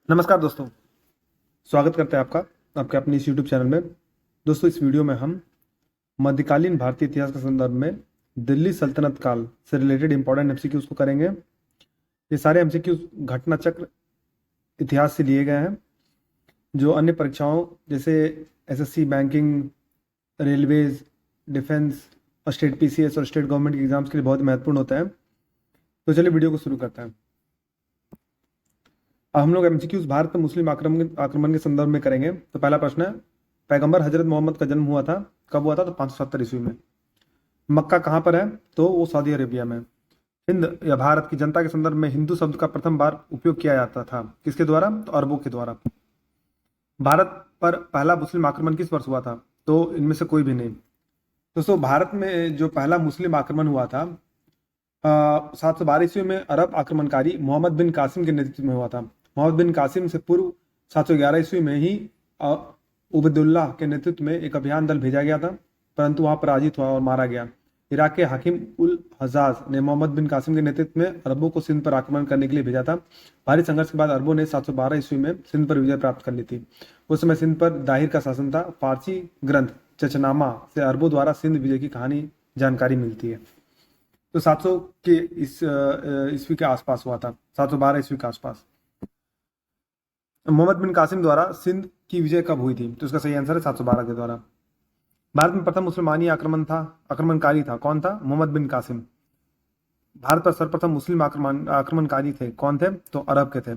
नमस्कार दोस्तों। स्वागत करते हैं आपका आपके अपने इस यूट्यूब चैनल में। दोस्तों, इस वीडियो में हम मध्यकालीन भारतीय इतिहास के संदर्भ में दिल्ली सल्तनत काल से रिलेटेड इंपॉर्टेंट एमसीक्यूज को करेंगे। ये सारे एमसीक्यूज घटना चक्र इतिहास से लिए गए हैं, जो अन्य परीक्षाओं जैसे एसएससी, बैंकिंग, रेलवेज, डिफेंस और स्टेट पीसीएस और स्टेट गवर्नमेंट के एग्जाम्स के लिए बहुत महत्वपूर्ण होता है। तो चलिए वीडियो को शुरू करते हैं। अब हम लोग एमसीक्यूज भारत में मुस्लिम आक्रमण के संदर्भ में करेंगे। तो पहला प्रश्न है, पैगंबर हजरत मोहम्मद का जन्म हुआ था, कब हुआ था? तो 570 ईस्वी में। मक्का कहाँ पर है? तो वो सऊदी अरेबिया में। हिंद या भारत की जनता के संदर्भ में हिंदू शब्द का प्रथम बार उपयोग किया जाता था, किसके द्वारा? तो अरबों के द्वारा। भारत पर पहला मुस्लिम आक्रमण किस वर्ष हुआ था? तो इनमें से कोई भी नहीं। दोस्तों, भारत में जो पहला मुस्लिम आक्रमण हुआ था 712 ईस्वी में अरब आक्रमणकारी मोहम्मद बिन कासिम के नेतृत्व में हुआ था। मोहम्मद बिन कासिम से पूर्व 711 ईस्वी में ही उबैदुल्लाह के नेतृत्व में एक अभियान दल भेजा गया था, परंतु वहां पराजित हुआ और मारा गया। इराक के हाकिम उल हजाज ने मोहम्मद बिन कासिम के नेतृत्व में अरबों को सिंध पर आक्रमण करने के लिए भेजा था। भारी संघर्ष के बाद अरबों ने 712 ईस्वी में सिंध पर विजय प्राप्त कर ली थी। उस समय सिंध पर दाहिर का शासन था। फारसी ग्रंथ चचनामा से अरबों द्वारा सिंध विजय की कहानी जानकारी मिलती है। तो 700 के इस ईस्वी के आसपास हुआ था, 712 ईस्वी के आसपास। मोहम्मद बिन कासिम द्वारा सिंध की विजय कब हुई थी? तो इसका सही आंसर है 712 के द्वारा। भारत में प्रथम मुसलमानी आक्रमणकारी था, कौन था? मोहम्मद बिन कासिम। भारत पर सर्वप्रथम मुस्लिम आक्रमणकारी थे, कौन थे? तो अरब के थे।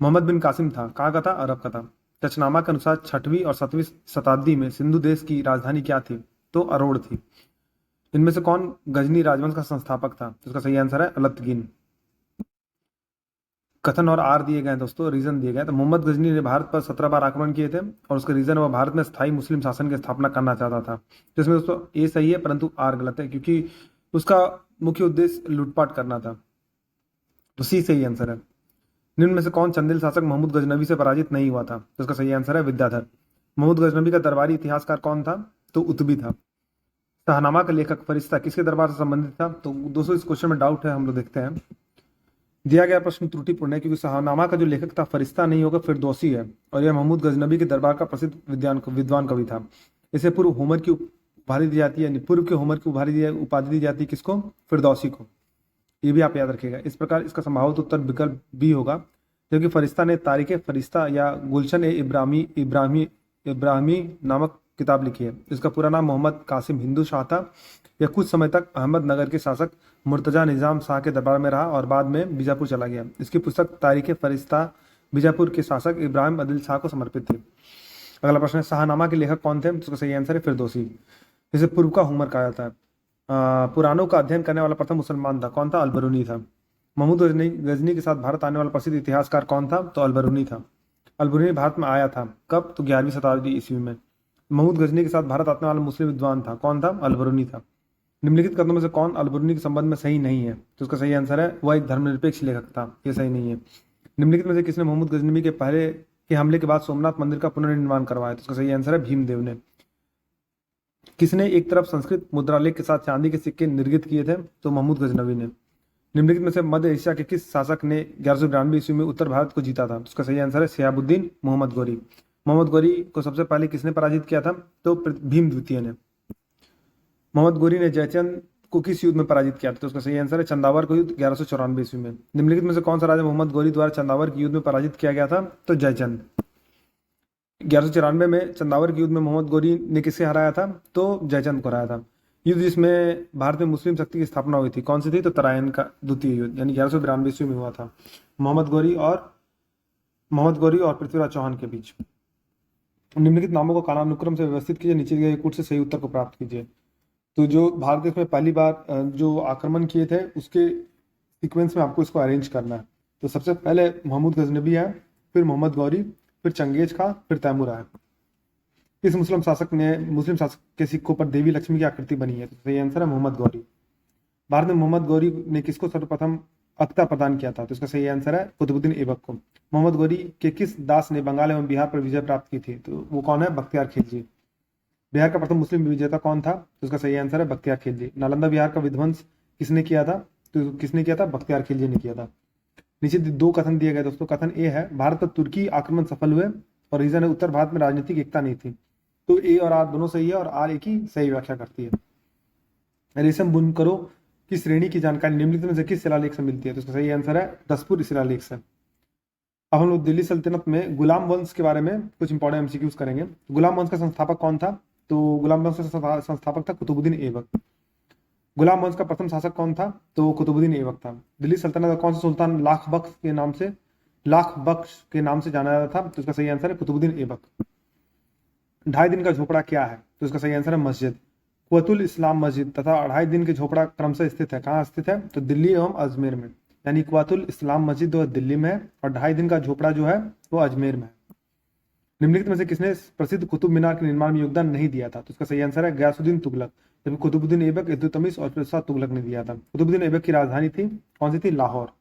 मोहम्मद बिन कासिम था, कहाँ का था? अरब का था। चचनामा के अनुसार 6वीं और 7वीं शताब्दी में सिंधु देश की राजधानी क्या थी? तो अरोड़ थी। इनमें से कौन गजनी राजवंश का संस्थापक था? तो इसका सही आंसर है अलतगिन। कथन और आर दिए गए दोस्तों, रीजन दिए गए। तो मोहम्मद गजनी ने भारत पर 17 बार आक्रमण किए थे और उसका रीजन वह भारत में स्थायी मुस्लिम शासन की स्थापना करना चाहता था। तो इसमें दोस्तों ए सही है, परंतु आर गलत है, क्योंकि उसका मुख्य उद्देश्य लूटपाट करना था। तो सी सही आंसर है। निम्न में से कौन चंदेल शासक महमूद गजनबी से पराजित नहीं हुआ था? तो इसका सही आंसर है विद्याधर। महमूद गजनबी का दरबारी इतिहासकार कौन था? तो उतबी था। शाहनामा का लेखक फरिश्ता किसके दरबार से संबंधित था? तो दोस्तों इस क्वेश्चन में डाउट है, हम लोग देखते हैं। दिया गया प्रश्न त्रुटिपूर्ण है, क्योंकि शाहनामा का जो लेखक था फरिश्ता नहीं होगा, फिरदौसी है, और यह महमूद गजनबी के दरबार का प्रसिद्ध विद्वान कवि था। इसे पूर्व होमर की उपाधि दी जाती है, पूर्व के होमर की उपाधि दी जाती है किसको? फिरदौसी को। ये भी आप याद रखिएगा। इस प्रकार इसका संभावित उत्तर विकल्प बी होगा, क्योंकि फरिश्ता ने तारीख फरिश्ता या गुलशन ए इब्राहिमी इब्राहिमी इब्राहिमी नामक किताब लिखी है। इसका पूरा नाम मोहम्मद कासिम हिंदू शाह था। यह कुछ समय तक अहमदनगर के शासक मुर्तजा निज़ाम शाह के दरबार में रहा और बाद में बीजापुर चला गया। इसकी पुस्तक तारीख फरिश्ता बीजापुर के शासक इब्राहिम अदिल शाह को समर्पित थी। अगला प्रश्न है, शाहनामा के लेखक कौन थे? इसका सही आंसर है फिरदौसी। इसे पूर्व का होमर कहा जाता है। पुराणों का अध्ययन करने वाला प्रथम मुसलमान था, कौन था? अलबरूनी था। महमूद गजनी के साथ भारत आने वाला प्रसिद्ध इतिहासकार कौन था? तो अलबरूनी था। अलबरूनी भारत में आया था कब? तो 11वीं शताब्दी ईस्वी में। महमूद गजनी के साथ भारत आने वाला मुस्लिम विद्वान था, कौन था? अलबरूनी था। निम्नलिखित कथनों में से कौन अलबरूनी के संबंध में सही नहीं है? तो उसका सही आंसर है वह एक धर्मनिरपेक्ष लेखक था, ये सही नहीं है। निम्नलिखित में से किसने महमूद गजनबी के पहले के हमले के बाद सोमनाथ मंदिर का पुनर्निर्माण करवाया? तो उसका सही आंसर है भीमदेव ने। किसने एक तरफ संस्कृत मुद्रालेख के साथ चांदी के सिक्के निर्मित किए थे? तो महमूद गजनबी ने। निम्नलिखित में से मध्य एशिया के किस शासक ने 1192 ईस्वी में उत्तर भारत को जीता था? उसका सही आंसर है शिहाबुद्दीन मोहम्मद गौरी। मोहम्मद गौरी को सबसे पहले किसने पराजित किया था? तो भीम द्वितीय ने। मोहम्मद गौरी ने जयचंद को किस युद्ध में पराजित किया था? तो उसका सही आंसर है चंदावर का युद्ध 1194 ईस्वी में। निम्नलिखित में से कौन सा राजा मोहम्मद गौरी द्वारा चंदावर के युद्ध में पराजित किया गया था? तो जयचंद। 1194 में चंदावर के युद्ध में मोहम्मद गौरी ने किसे हराया था? तो जयचंद को हराया था। युद्ध जिसमें भारत में मुस्लिम शक्ति की स्थापना हुई थी, कौन सी थी? तो तराइन का द्वितीय युद्ध, यानी 1192 ईस्वी में हुआ था, मोहम्मद गौरी और पृथ्वीराज चौहान के बीच। निम्नलिखित नामों को कालानुक्रम से व्यवस्थित कीजिए, नीचे दिए गए कूट से सही उत्तर को प्राप्त कीजिए। तो जो भारत देश में पहली बार जो आक्रमण किए थे उसके सीक्वेंस में आपको इसको अरेंज करना है। तो सबसे पहले महमूद गजनबी है, फिर मोहम्मद गौरी, फिर चंगेज खां, फिर तैमूर है। किस मुस्लिम शासक के सिक्कों पर देवी लक्ष्मी की आकृति बनी है? तो सही आंसर है मोहम्मद गौरी। भारत में मोहम्मद गौरी ने किसको सर्वप्रथम अख्ता प्रदान किया था? तो इसका सही आंसर है कुतुबुद्दीन ऐबक को। मोहम्मद गौरी के किस दास ने बंगाल एवं बिहार पर विजय प्राप्त की थी? तो वो कौन है? बख्तियार खिलजी। बिहार का प्रथम मुस्लिम विजेता कौन था? तो इसका सही आंसर है बख्तियार खिलजी। नालंदा बिहार का विध्वंस किसने किया था? तो किसने किया था? बख्तियार खिलजी ने किया था। नीचे दो कथन दिए गए दोस्तों। कथन ए है भारत पर तुर्की आक्रमण सफल हुए और रीजन है उत्तर भारत में राजनीतिक एकता नहीं थी। तो ए और आर दोनों सही है और आर एक ही सही व्याख्या करती है। रेशम बुनकरों की श्रेणी की जानकारी निम्नलिखित में से किस शिलालेख से मिलती है? तो इसका सही आंसर है दसपुर शिलालेख से। अब हम लोग दिल्ली सल्तनत में गुलाम वंश के बारे में कुछ इंपॉर्टेंट एमसीक्यूज करेंगे। गुलाम वंश का संस्थापक कौन था? तो गुलाम वंश का संस्थापक था कुतुबुद्दीन ऐबक। गुलाम वंश का प्रथम शासक कौन था? तो कुतुबुद्दीन ऐबक था। दिल्ली सल्तनत का कौन सा सुल्तान लाख बख्श के नाम से जाना जाता था? तो इसका सही आंसर है कुतुबुद्दीन ऐबक। 2.5 दिन का झोपड़ा क्या है? तो इसका सही आंसर है मस्जिद। कुतुल इस्लाम मस्जिद तथा 2.5 दिन के झोपड़ा क्रमशः स्थित है, कहाँ स्थित है? तो दिल्ली एवं अजमेर में। यानी कुतुल इस्लाम मस्जिद जो है दिल्ली में है और 2.5 दिन का झोपड़ा जो है वो अजमेर में है। निम्नलिखित में से किसने प्रसिद्ध कुतुब मीनार के निर्माण में योगदान नहीं दिया था? तो इसका सही आंसर है गयासुद्दीन तुगलक। जबकि कुतुबुद्दीन ऐबक, इल्तुतमिश और फिरोज शाह तुगलक ने दिया था। कुतुबुद्दीन ऐबक की राजधानी थी कौन सी थी? लाहौर।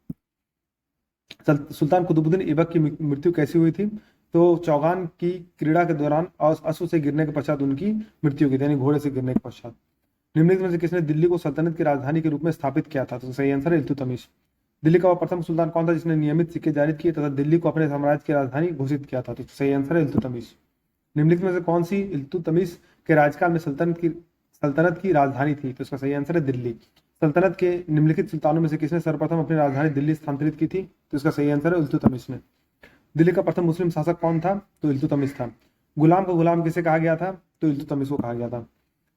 सुल्तान कुतुबुद्दीन ऐबक की मृत्यु कैसी हुई थी? तो चौगान की क्रीड़ा के दौरान अश्व से गिरने के पश्चात उनकी मृत्यु हुई थी, यानी घोड़े से गिरने के पश्चात। निम्नलिखित में से किसने दिल्ली को सल्तनत की राजधानी के रूप में स्थापित किया था? तो सही आंसर है इल्तुतमिश। दिल्ली का वह प्रथम सुल्तान कौन था जिसने नियमित सिक्के जारी किए तथा दिल्ली को अपने साम्राज्य की राजधानी घोषित किया था? तो सही आंसर है इल्तुतमिश। निम्नलिखित में से कौन सी इल्तुतमिश के राज्यकाल में सल्तनत की राजधानी थी? तो इसका सही आंसर है दिल्ली। सल्तनत के निम्नलिखित सुल्तानों में से किसने सर्वप्रथम अपनी राजधानी दिल्ली स्थानांतरित की थी? तो इसका सही आंसर है इल्तुतमिश ने। दिल्ली का प्रथम मुस्लिम शासक कौन था? तो इल्तुतमिश था। गुलाम को गुलाम किसे कहा गया था? तो इल्तुतमिश को कहा गया था।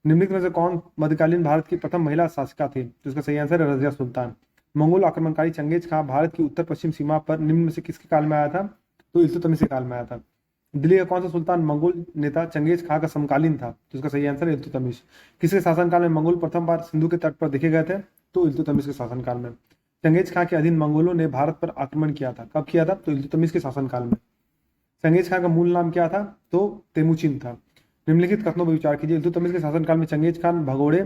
निम्नलिखित में से कौन मध्यकालीन भारत की प्रथम महिला शासिका थी? तो इसका सही आंसर है रजिया सुल्तान। मंगोल आक्रमणकारी चंगेज खां भारत की उत्तर पश्चिम सीमा पर निम्न में से किसके काल में आया था? तो इल्तुतमिश के काल में आया था। दिल्ली का कौन सा सुल्तान मंगोल नेता चंगेज खां का समकालीन था? तो इसका सही आंसर है इल्तुतमिश। किसके शासनकाल में मंगोल प्रथम बार सिंधु के तट पर देखे गए थे? तो इल्तुतमिश के शासनकाल में। चंगेज खां के अधीन मंगोलों ने भारत पर आक्रमण किया था, कब किया था? तो इल्तुतमिश के शासनकाल में। चंगेज खां का मूल नाम क्या था? तो तेमुचिन था। निम्नलिखित कथनों पर विचार कीजिए। इल्तुतमिश के शासनकाल में चंगेज खान भगोड़े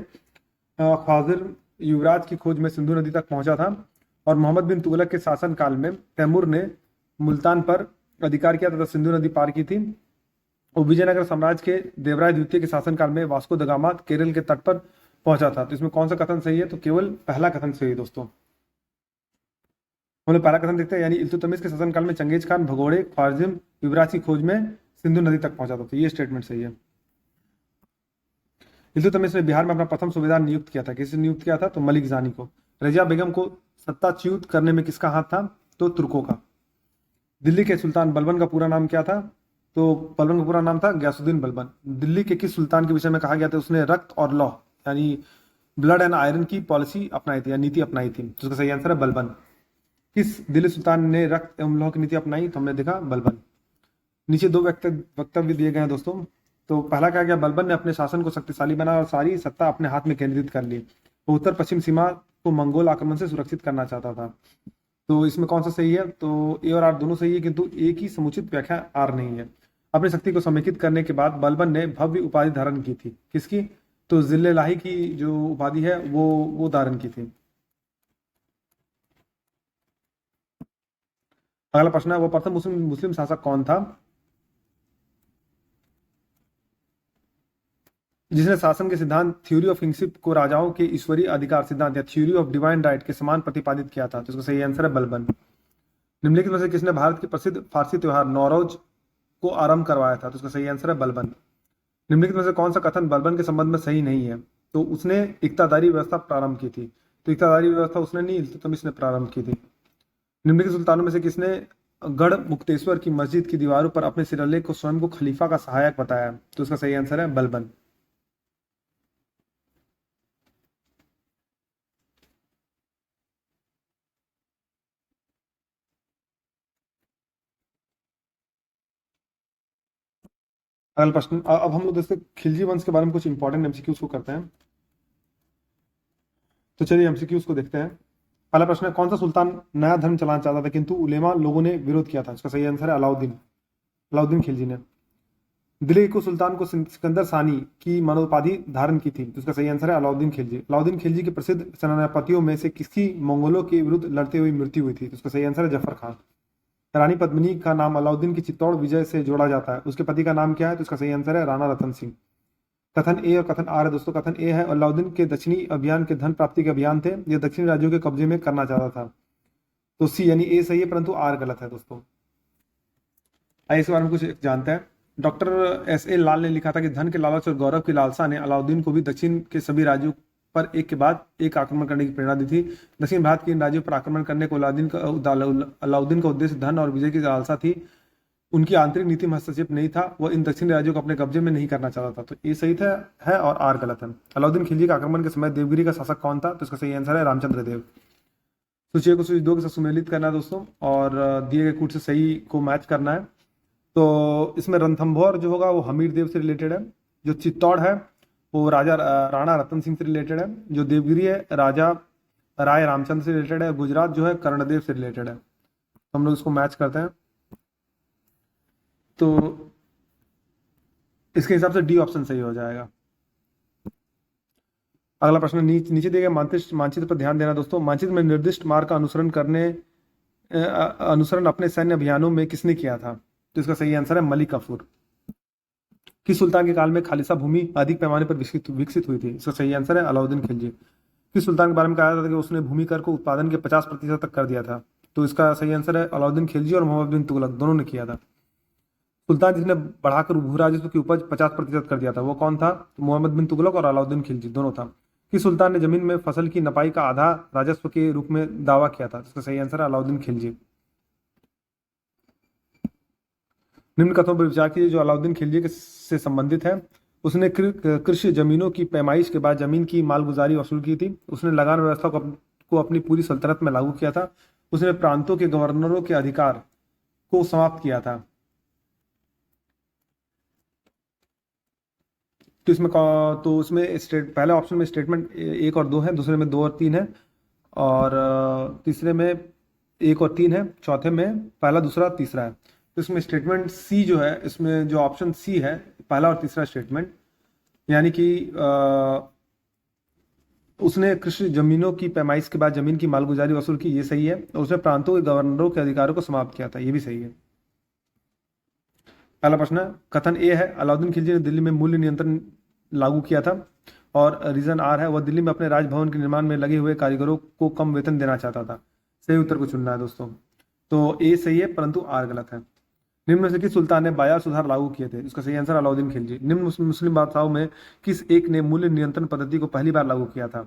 ख्वाजर युवराज की खोज में सिंधु नदी तक पहुंचा था और मोहम्मद बिन तुगलक के शासनकाल में तैमूर ने मुल्तान पर अधिकार किया तथा सिंधु नदी पार की थी। और विजयनगर साम्राज्य के देवराय द्वितीय के शासनकाल में वास्को द गामा केरल के तट पर पहुंचा था। तो इसमें कौन सा कथन सही है? तो केवल पहला कथन सही है दोस्तों। हम लोग पहला कथन देखते हैं, यानी इल्तुतमिश के शासनकाल में चंगेज खान भगोड़े ख्वारिज्म युवराज की खोज में सिंधु नदी तक पहुंचा था। तो ये स्टेटमेंट सही है। इल्तुतमिश ने बिहार में अपना प्रथम सूबेदार नियुक्त किया था, किसे नियुक्त किया था? तो मलिक जानी को। रजिया बेगम को सत्ताच्युत करने में किसका हाथ था? तो तुर्कों का। दिल्ली के सुल्तान बलबन का पूरा नाम क्या था? तो बलबन का पूरा नाम था गयासुद्दीन बलबन। दिल्ली के किस सुल्तान के विषय में कहा गया था उसने रक्त और लौह यानी ब्लड एंड आयरन की पॉलिसी अपनाई थी या नीति अपनाई थी? तो उसका सही आंसर है बलबन। किस दिल्ली सुल्तान ने रक्त एवं लौह की नीति अपनाई? तो हमने देखा बलबन। नीचे दो वक्तव्य दिए गए हैं दोस्तों। तो पहला क्या गया? बलबन ने अपने शासन को शक्तिशाली बनाया और सारी सत्ता अपने हाथ में केंद्रित कर ली। वो उत्तर पश्चिम सीमा को मंगोल आक्रमण से सुरक्षित करना चाहता था। तो इसमें कौन सा सही है? तो ए और आर दोनों सही है, किंतु ए की समुचित व्याख्या आर नहीं है। अपनी शक्ति को समेकित करने के बाद बलबन ने भव्य उपाधि धारण की थी, किसकी? तो जिले लाही की जो उपाधि है वो धारण की थी। अगला प्रश्न है, वो प्रथम मुस्लिम शासक कौन था जिसने शासन के सिद्धांत थ्योरी ऑफ किंगशिप को राजाओं के ईश्वरीय अधिकार सिद्धांत या थ्योरी ऑफ डिवाइन राइट के समान प्रतिपादित किया था? तो इसका सही आंसर है बलबन। निम्नलिखित में से किसने भारत के प्रसिद्ध फारसी त्योहार नौरोज को आरंभ करवाया था? तो इसका सही आंसर है बलबन। निम्नलिखित में से कौन सा कथन बलबन के संबंध में सही नहीं है? तो उसने इक्तादारी व्यवस्था प्रारंभ की थी। तो इक्तादारी व्यवस्था उसने नहीं, इल्तुतमिश ने प्रारंभ की थी। निम्नलिखित सुल्तानों में से किसने गढ़ मुक्तेश्वर की मस्जिद की दीवारों पर अपने शिलालेख को स्वयं को खलीफा का सहायक बताया? तो इसका सही आंसर है बलबन। अगला प्रश्न, अब हम लोग दोस्तों खिलजी वंश के बारे में कुछ इंपॉर्टेंट एमसीक्यूज को करते हैं। तो चलिए एमसीक्यूज को देखते हैं। पहला प्रश्न है, कौन सा सुल्तान नया धर्म चलाना चाहता था किंतु उलेमा लोगों ने विरोध किया था? इसका सही आंसर है अलाउद्दीन खिलजी ने। दिल्ली के सुल्तान को सिकंदर सानी की मनोपाधि धारण की थी? तो इसका सही आंसर है अलाउद्दीन खिलजी। अलाउद्दीन खिलजी के प्रसिद्ध सेनापतियों में से किसकी मंगोलों के विरुद्ध लड़ते हुए मृत्यु हुई थी? तो इसका सही आंसर है जफर खान। रानी पद्मिनी का नाम अलाउद्दीन की चित्तौड़ विजय से जोड़ा जाता है, उसके पति का नाम क्या है? तो इसका सही आंसर है राणा रतन सिंह। कथन ए और कथन आर है दोस्तों। कथन ए है, अलाउद्दीन के दक्षिणी अभियान के धन प्राप्ति के अभियान थे, ये दक्षिणी राज्यों के कब्जे में करना चाहता था। तो सी यानी ए सही है, परंतु आर गलत है दोस्तों। आइए इसके बारे में कुछ जानते हैं। डॉक्टर एस ए लाल ने लिखा था कि धन के लालच और गौरव की लालसा ने अलाउद्दीन को भी दक्षिण के सभी राज्यों पर एक के बाद एक आक्रमण करने की प्रेरणा दी थी। दक्षिण भारत के इन राज्यों पर आक्रमण करने को अलाउद्दीन का उद्देश्य धन और विजय की लालसा थी। उनकी आंतरिक नीति में हस्तक्षेप नहीं था, वह इन दक्षिणी राज्यों को अपने कब्जे में नहीं करना चाहता था। तो ये सही था है और आर गलत है। अलाउद्दीन खिलजी के आक्रमण के समय देवगिरी का शासक कौन था? तो इसका सही आंसर है रामचंद्र देव। सूची को सूची 2 के साथ सुमेलित करना है दोस्तों, और दिए गए कूट से सही को मैच करना है। तो इसमें रणथंभौर जो होगा वो हमीर देव से रिलेटेड है। जो चित्तौड़ है वो राणा रतन सिंह से रिलेटेड है। जो देवगिरी है राजा राय रामचंद्र से रिलेटेड है। गुजरात जो है कर्णदेव से रिलेटेड है। तो हम लोग इसको मैच करते हैं। तो इसके हिसाब से डी ऑप्शन सही हो जाएगा। अगला प्रश्न, नीचे दिए गए मानचित्र पर ध्यान देना दोस्तों। मानचित्र में निर्दिष्ट मार्ग का अनुसरण अपने सैन्य अभियानों में किसने किया था? तो इसका सही आंसर है मलिक काफूर। किस सुल्तान के काल में खालिसा भूमि अधिक पैमाने पर विकसित हुई थी? इसका सही आंसर है अलाउद्दीन खिलजी। किस सुल्तान के बारे में कहा जाता था कि उसने भूमि कर को उत्पादन के 50% तक कर दिया था? तो इसका सही आंसर है अलाउद्दीन खिलजी और मोहम्मद बिन तुगलक दोनों ने किया था। सुल्तान जिसने बढ़ाकर भू राजस्व की उपज 50% कर दिया था वो कौन था? तो मोहम्मद बिन तुगलक और अलाउद्दीन खिलजी दोनों था। किस सुल्तान ने जमीन में फसल की नपाई का आधा राजस्व के रूप में दावा किया था? इसका सही आंसर है अलाउद्दीन खिलजी। निम्न कथनों पर विचार कीजिए जो अलाउद्दीन खिलजी से संबंधित है। उसने कृषि जमीनों की पैमाइश के बाद जमीन की मालगुजारी वसूल की थी। उसने लगान व्यवस्था को अपनी पूरी सल्तनत में लागू किया था। उसने प्रांतों के गवर्नरों के अधिकार को समाप्त किया था। तो उसमें पहले ऑप्शन में स्टेटमेंट 1 और 2 है, दूसरे में 2 और 3 है, और तीसरे में 1 और 3 है, चौथे में पहला दूसरा तीसरा है। तो इसमें स्टेटमेंट सी जो है, इसमें जो ऑप्शन सी है पहला और तीसरा स्टेटमेंट, यानी कि उसने कृषि जमीनों की पैमाइश के बाद जमीन की मालगुजारी वसूल की, ये सही है। और उसने प्रांतों के गवर्नरों के अधिकारों को समाप्त किया था, ये भी सही है। पहला प्रश्न, कथन ए है अलाउद्दीन खिलजी ने दिल्ली में मूल्य नियंत्रण लागू किया था, और रीजन आर है वह दिल्ली में अपने राजभवन के निर्माण में लगे हुए कारीगरों को कम वेतन देना चाहता था। सही उत्तर को चुनना है दोस्तों। तो ए सही है परंतु आर गलत है। निम्न में से किस सुल्तान ने बाजार सुधार लागू किए थे? इसका सही आंसर अलाउद्दीन खिलजी। निम्न मुस्लिम बादशाहों में किस एक ने मूल्य नियंत्रण पद्धति को पहली बार लागू किया था?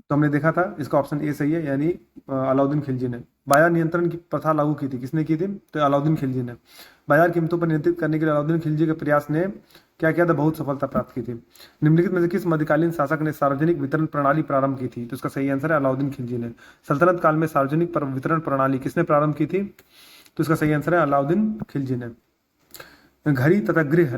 तो हमने देखा था इसका ऑप्शन ए सही है, यानी अलाउद्दीन खिलजी ने बाजार नियंत्रण की प्रथा लागू की थी। किसने की थी? तो अलाउद्दीन खिलजी ने। बाजार कीमतों पर नियंत्रित करने के लिए अलाउद्दीन खिलजी के प्रयास ने क्या किया था? बहुत सफलता प्राप्त की थी। निम्नलिखित में से किस मध्यकालीन शासक ने सार्वजनिक वितरण प्रणाली प्रारंभ की थी? तो इसका सही आंसर है अलाउद्दीन खिलजी ने। सल्तनत काल में सार्वजनिक वितरण प्रणाली किसने प्रारंभ की थी? तो इसका सही आंसर है अलाउद्दीन खिलजी ने। घड़ी तथा गृह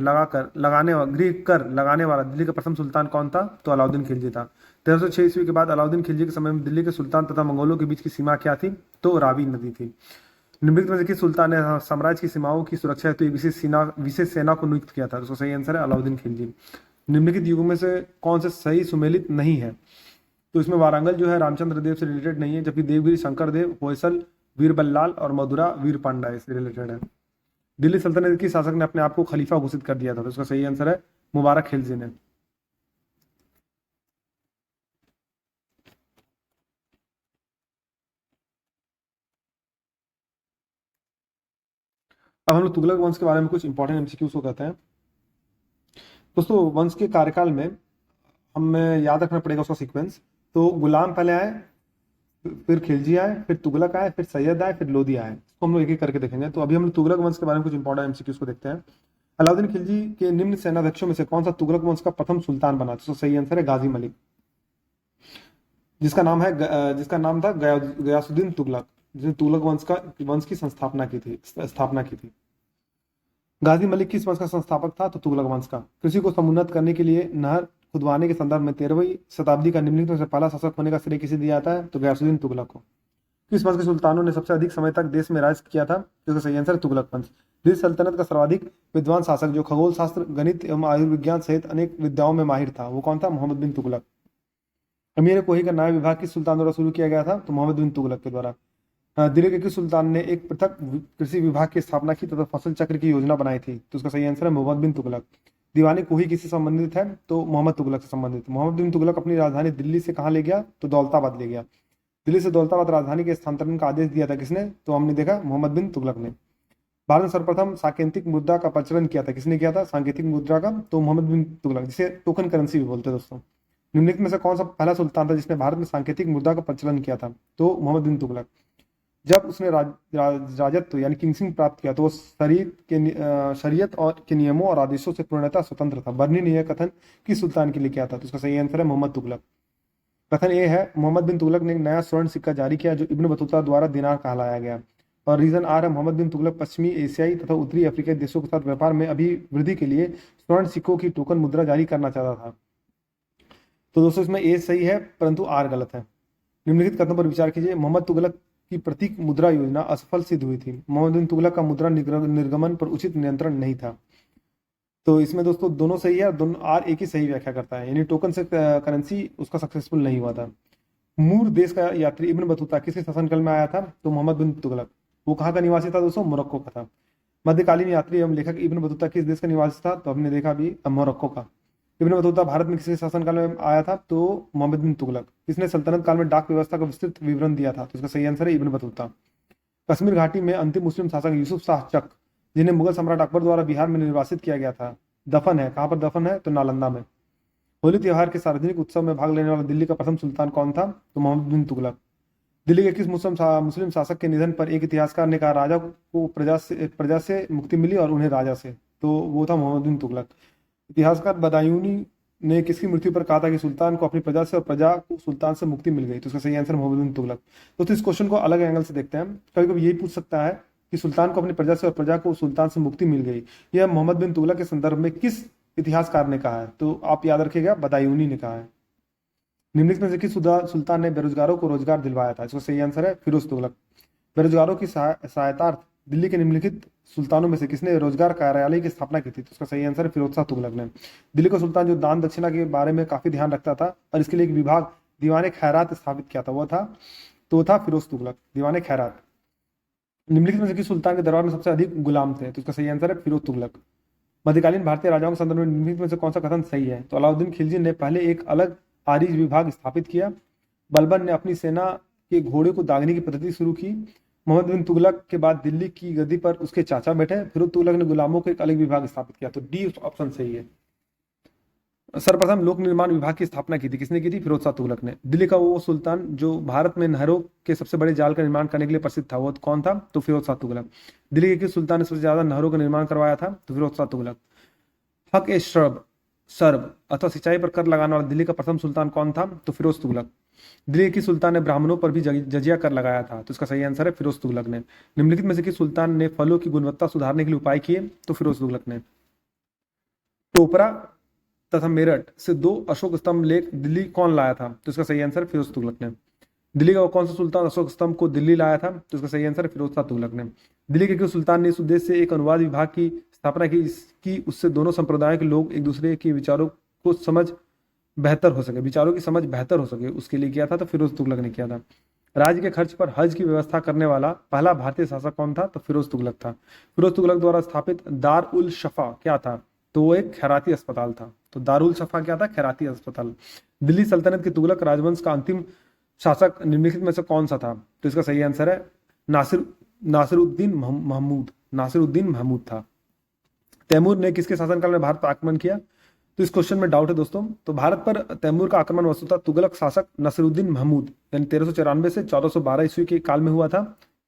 कर लगाने वाला दिल्ली का प्रथम सुल्तान कौन था? तो अलाउद्दीन खिलजी था। 1306 ईस्वी के बाद अलाउद्दीन खिलजी के समय में दिल्ली के सुल्तान तथा मंगोलों के बीच की सीमा क्या थी? तो रावी नदी थी। निम्नलिखित में से किस सुल्तान ने साम्राज्य की सीमाओं की सुरक्षा हेतु एक विशेष सेना को नियुक्त किया था? तो सही आंसर है अलाउद्दीन खिलजी। निम्नलिखित युगों में से कौन से सही सुमेलित नहीं है? तो इसमें वारंगल जो है रामचंद्र देव से रिलेटेड नहीं है, जबकि देवगिरी शंकर देव, होयसल वीरबल्लाल और मदुरा वीर पांडा से रिलेटेड है। दिल्ली सल्तनत के शासक ने अपने आप को खलीफा घोषित कर दिया था? तो इसका सही आंसर है मुबारक खिलजी ने। अब हम लोग तुगलक वंश के बारे में कुछ इंपॉर्टेंट एमसीक्यूज को कहते हैं। दोस्तों वंश के कार्यकाल में हमें याद रखना पड़ेगा उसका सीक्वेंस। तो गुलाम पहले आए, फिर खिलजी आए, फिर तुगलक आए, फिर सैयद आए, फिर लोधी आए। इसको हम लोग एक एक करके देखेंगे। तो अभी हम लोग तुगलक वंश के बारे में कुछ इंपॉर्टेंट एमसीक्यूज को देखते हैं। अलाउद्दीन खिलजी के निम्न सेनाध्यक्षों में से कौन सा तुगलक वंश का प्रथम सुल्तान बना? तो सही आंसर है गाजी मलिक, जिसका नाम था गयासुद्दीन तुगलक, जिसने तुगलक वंश की स्थापना की थी। गाजी मलिक किस वंश का संस्थापक था? तो तुगलक वंश का। कृषि को समुन्नत करने के लिए नहर खुदवाने के संदर्भ में 13वीं शताब्दी का निम्नलिखित में से पहला शासक होने का श्रेय किसे दिया जाता है? तो गयासुद्दीन तुगलक को। किस वंश के सुल्तानों ने सबसे अधिक समय तक देश में राज किया था? तो सही आंसर तुगलक वंश। दिल्ली सल्तनत का सर्वाधिक विद्वान शासक जो खगोल शास्त्र, गणित एवं आयुर्विज्ञान सहित अनेक विद्याओं में माहिर था, वो कौन था? मोहम्मद बिन तुगलक। अमीर कोही का न्याय विभाग किस सुल्तान द्वारा शुरू किया गया था? तो मोहम्मद बिन तुगलक के द्वारा। दिल्ली के किस सुल्तान ने एक पृथक कृषि विभाग की स्थापना की तथा फसल चक्र की योजना बनाई थी? तो उसका सही आंसर है मोहम्मद बिन तुगलक। दीवानी कोही किससे संबंधित है? तो मोहम्मद तुगलक से संबंधित। मोहम्मद बिन तुगलक अपनी राजधानी दिल्ली से कहाँ ले गया? तो दौलताबाद ले गया। दिल्ली से दौलताबाद राजधानी के स्थानांतरण का आदेश दिया था किसने? तो हमने देखा मोहम्मद बिन तुगलक ने। भारत में सर्वप्रथम सांकेतिक मुद्रा का प्रचलन किया था, किसने किया था सांकेतिक मुद्रा का? तो मोहम्मद बिन तुगलक, जिसे टोकन करेंसी भी बोलते हैं दोस्तों। निम्नलिखित में से कौन सा पहला सुल्तान था जिसने भारत में सांकेतिक मुद्रा का प्रचलन किया था? तो मोहम्मद बिन तुगलक। जब उसने राजत्व यानी किंगसिंग प्राप्त किया तो वो शरीयत और के नियमों और आदेशों से पूर्णतः स्वतंत्र था। बर्नी ने यह कथन किस सुल्तान के लिए किया था? तो इसका सही आंसर है मोहम्मद तुगलक। कथन ए है, मोहम्मद बिन तुगलक ने एक नया स्वर्ण सिक्का जारी किया जो इब्न बतूता द्वारा दिनार कहलाया गया। और रीजन आर है, मोहम्मद बिन तुगलक पश्चिमी एशियाई तथा उत्तरी अफ्रीकी देशों के साथ व्यापार में अभिवृद्धि के लिए स्वर्ण सिक्कों की टोकन मुद्रा जारी करना चाहता था। तो दोस्तों इसमें ए सही है परंतु आर गलत है। निम्नलिखित कथनों पर विचार कीजिए। मोहम्मद तुगलक की प्रतीक मुद्रा योजना असफल सिद्ध हुई थी। मोहम्मद बिन तुगलक का मुद्रा निर्गमन पर उचित नियंत्रण नहीं था। तो इसमें दोस्तों दोनों सही है, दोनों आर एक ही सही व्याख्या करता है, यानी टोकन से करेंसी उसका सक्सेसफुल नहीं हुआ था। मूर देश का यात्री इब्न बतूता किसके शासनकाल में आया था? तो मोहम्मद बिन तुगलक। वो कहाँ का निवासी था दोस्तों? मोरक्को का था। मध्यकालीन यात्री एवं लेखक इब्न बतूता किस देश का निवासी था? तो हमने देखा अभी मोरक्को का। इब्न बतूता भारत में किसके शासनकाल में आया था? तो मोहम्मद बिन तुगलक। किसने सल्तनत काल में डाक व्यवस्था का विस्तृत विवरण दिया था? तो इसका सही आंसर है इब्न बतूता। कश्मीर घाटी में अंतिम मुस्लिम शासक यूसुफ शाह चक, जिन्हें मुगल सम्राट अकबर द्वारा बिहार में निर्वासित किया गया था, दफन है कहाँ पर? दफन है तो नालंदा में। होली त्योहार के सार्वजनिक उत्सव में भाग लेने वाला दिल्ली का प्रथम सुल्तान कौन था? तो मोहम्मद बिन तुगलक। दिल्ली के किस मुस्लिम शासक के निधन पर एक इतिहासकार ने कहा राजा को प्रजा से मुक्ति मिली और उन्हें राजा से? तो वो था मोहम्मद बिन तुगलक। इतिहासकार बदायूनी ने किसकी मृत्यु पर कहा था कि सुल्तान को अपनी प्रजा से और प्रजा को सुल्तान से मुक्ति मिल गई? तो इसका सही आंसर मोहम्मद बिन तुगलक। तो इस क्वेश्चन को अलग एंगल से देखते हैं। कभी कभी यही पूछ सकता है कि सुल्तान को अपनी प्रजा से और प्रजा को सुल्तान से मुक्ति मिल गई, यह मोहम्मद बिन तुगलक के संदर्भ में किस इतिहासकार ने कहा है? तो आप याद रखिएगा बदायूनी ने कहा है। निम्नलिखित में से किस सुल्तान ने बेरोजगारों को रोजगार दिलवाया था? इसका सही आंसर है फिरोज तुगलक। बेरोजगारों की सहायतार्थ दिल्ली के निम्नलिखित सुल्तानों में से किसने रोजगार कार्यालय की स्थापना की थी? तो उसका सही आंसर है फिरोज शाह तुगलक ने। दिल्ली का सुल्तान जो दान दक्षिणा के बारे में काफी ध्यान रखता था और इसके लिए एक विभाग दीवाने खैरात स्थापित किया था, वो था फिरोज तुगलक, दीवाने खैरात। निम्नलिखित में से किस सुल्तान के दरबार में सबसे अधिक गुलाम थे? तो इसका सही आंसर है फिरोज तुगलक। मध्यकालीन भारतीय राजाओं के संदर्भ में निम्नलिखित में से कौन सा कथन सही है? तो अलाउद्दीन खिलजी ने पहले एक अलग आरिज विभाग स्थापित किया। बलबन ने अपनी सेना के घोड़े को दागने की पद्धति शुरू की। मोहम्मद बिन तुगलक के बाद दिल्ली की गद्दी पर उसके चाचा बैठे। फिरोज तुगलक ने गुलामों को एक अलग विभाग स्थापित किया। तो डी ऑप्शन सही है। सर्वप्रथम लोक निर्माण विभाग की स्थापना की थी, किसने की थी? फिरोज शाह तुगलक ने। दिल्ली का वो सुल्तान जो भारत में नहरों के सबसे बड़े जाल का निर्माण करने के लिए प्रसिद्ध था, वो कौन था? तो फिरोज शाह तुगलक। दिल्ली के किस सुल्तान ने सबसे ज्यादा नहरों का निर्माण करवाया था? तो फिरोज शाह तुगलक। हक ए सर्ब अथवा सिंचाई पर कर लगाने वाला दिल्ली का प्रथम सुल्तान कौन था? तो फिरोज तुगलक। दिल्ली की सुल्तान ने ब्राह्मणों पर भी जजिया कर लगाया था, तो इसका सही आंसर है फिरोज तुगलक ने। निम्नलिखित में से किस सुल्तान ने फलों की गुणवत्ता सुधारने के लिए उपाय किए? तो फिरोज तुगलक ने। टोपरा तथा मेरठ से 2 अशोक स्तंभ लेख दिल्ली कौन लाया था? तो इसका सही आंसर फिरोज तुगलक ने। दिल्ली का कौन सा सुल्तान अशोक स्तंभ को दिल्ली लाया था? तो इसका सही आंसर है फिरोज शाह तुगलक ने। दिल्ली के किस सुल्तान ने इस उद्देश्य से एक अनुवाद विभाग की स्थापना की, इसकी उससे दोनों संप्रदायों के लोग एक दूसरे के विचारों की समझ बेहतर हो सके उसके लिए किया था? तो फिरोज तुगलक ने किया था। राज्य के खर्च पर हज की व्यवस्था करने वाला पहला भारतीय शासक कौन था? तो फिरोज तुगलक था। फिरोज तुगलक द्वारा स्थापित दार उल शफा क्या था? तो वो एक खैराती अस्पताल था। तो दारुल शफा क्या था? खैराती अस्पताल। दिल्ली सल्तनत के तुगलक राजवंश का अंतिम शासक निम्नलिखित में से कौन सा था? तो इसका सही आंसर है नासिरुद्दीन महमूद था। तैमूर ने किसके शासनकाल में भारत पर आक्रमण किया? तो इस क्वेश्चन में डाउट है दोस्तों। तो भारत पर तैमूर का आक्रमण वस्तुतः तुगलक शासक नसीरुद्दीन महमूद यानी 1394 से 1412 ईस्वी के काल में हुआ था,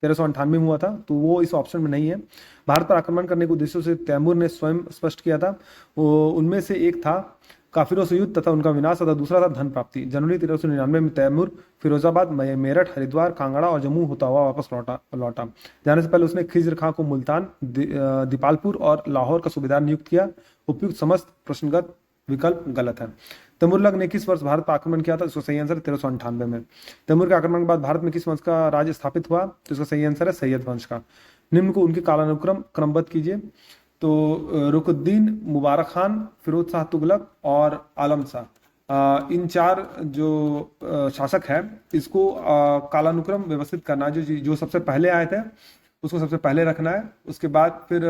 1398 में हुआ था, तो वो इस ऑप्शन में नहीं है। भारत पर आक्रमण करने के उद्देश्यों से तैमूर ने स्वयं स्पष्ट किया था। उनमें से एक था काफिरों से युद्ध तथा उनका विनाश तथा दूसरा था धन प्राप्ति। जनवरी 1399 में तैमूर फिरोजाबाद, मेरठ, हरिद्वार, कांगड़ा और जम्मू होता हुआ वापस लौटा। जाने से पहले उसने खिज्र खां को मुल्तान, दीपालपुर और लाहौर का सूबेदार नियुक्त किया। उपयुक्त समस्त प्रश्नगत विकल्प गलत है। तैमूरलंग ने किस वर्ष भारत पर आक्रमण किया था? इसका सही आंसर 1398 में। तैमूर के आक्रमण के बाद भारत में किस वंश का राज्य स्थापित हुआ? तो इसका सही आंसर है सैयद वंश का। निम्न को उनके कालानुक्रम क्रमबद्ध कीजिए। तो रुकुद्दीन, मुबारक खान, फिरोज शाह तुगलक और आलम शाह, इन 4 जो शासक है इसको कालानुक्रम व्यवस्थित करना। जो सबसे पहले आए थे उसको सबसे पहले रखना है, उसके बाद फिर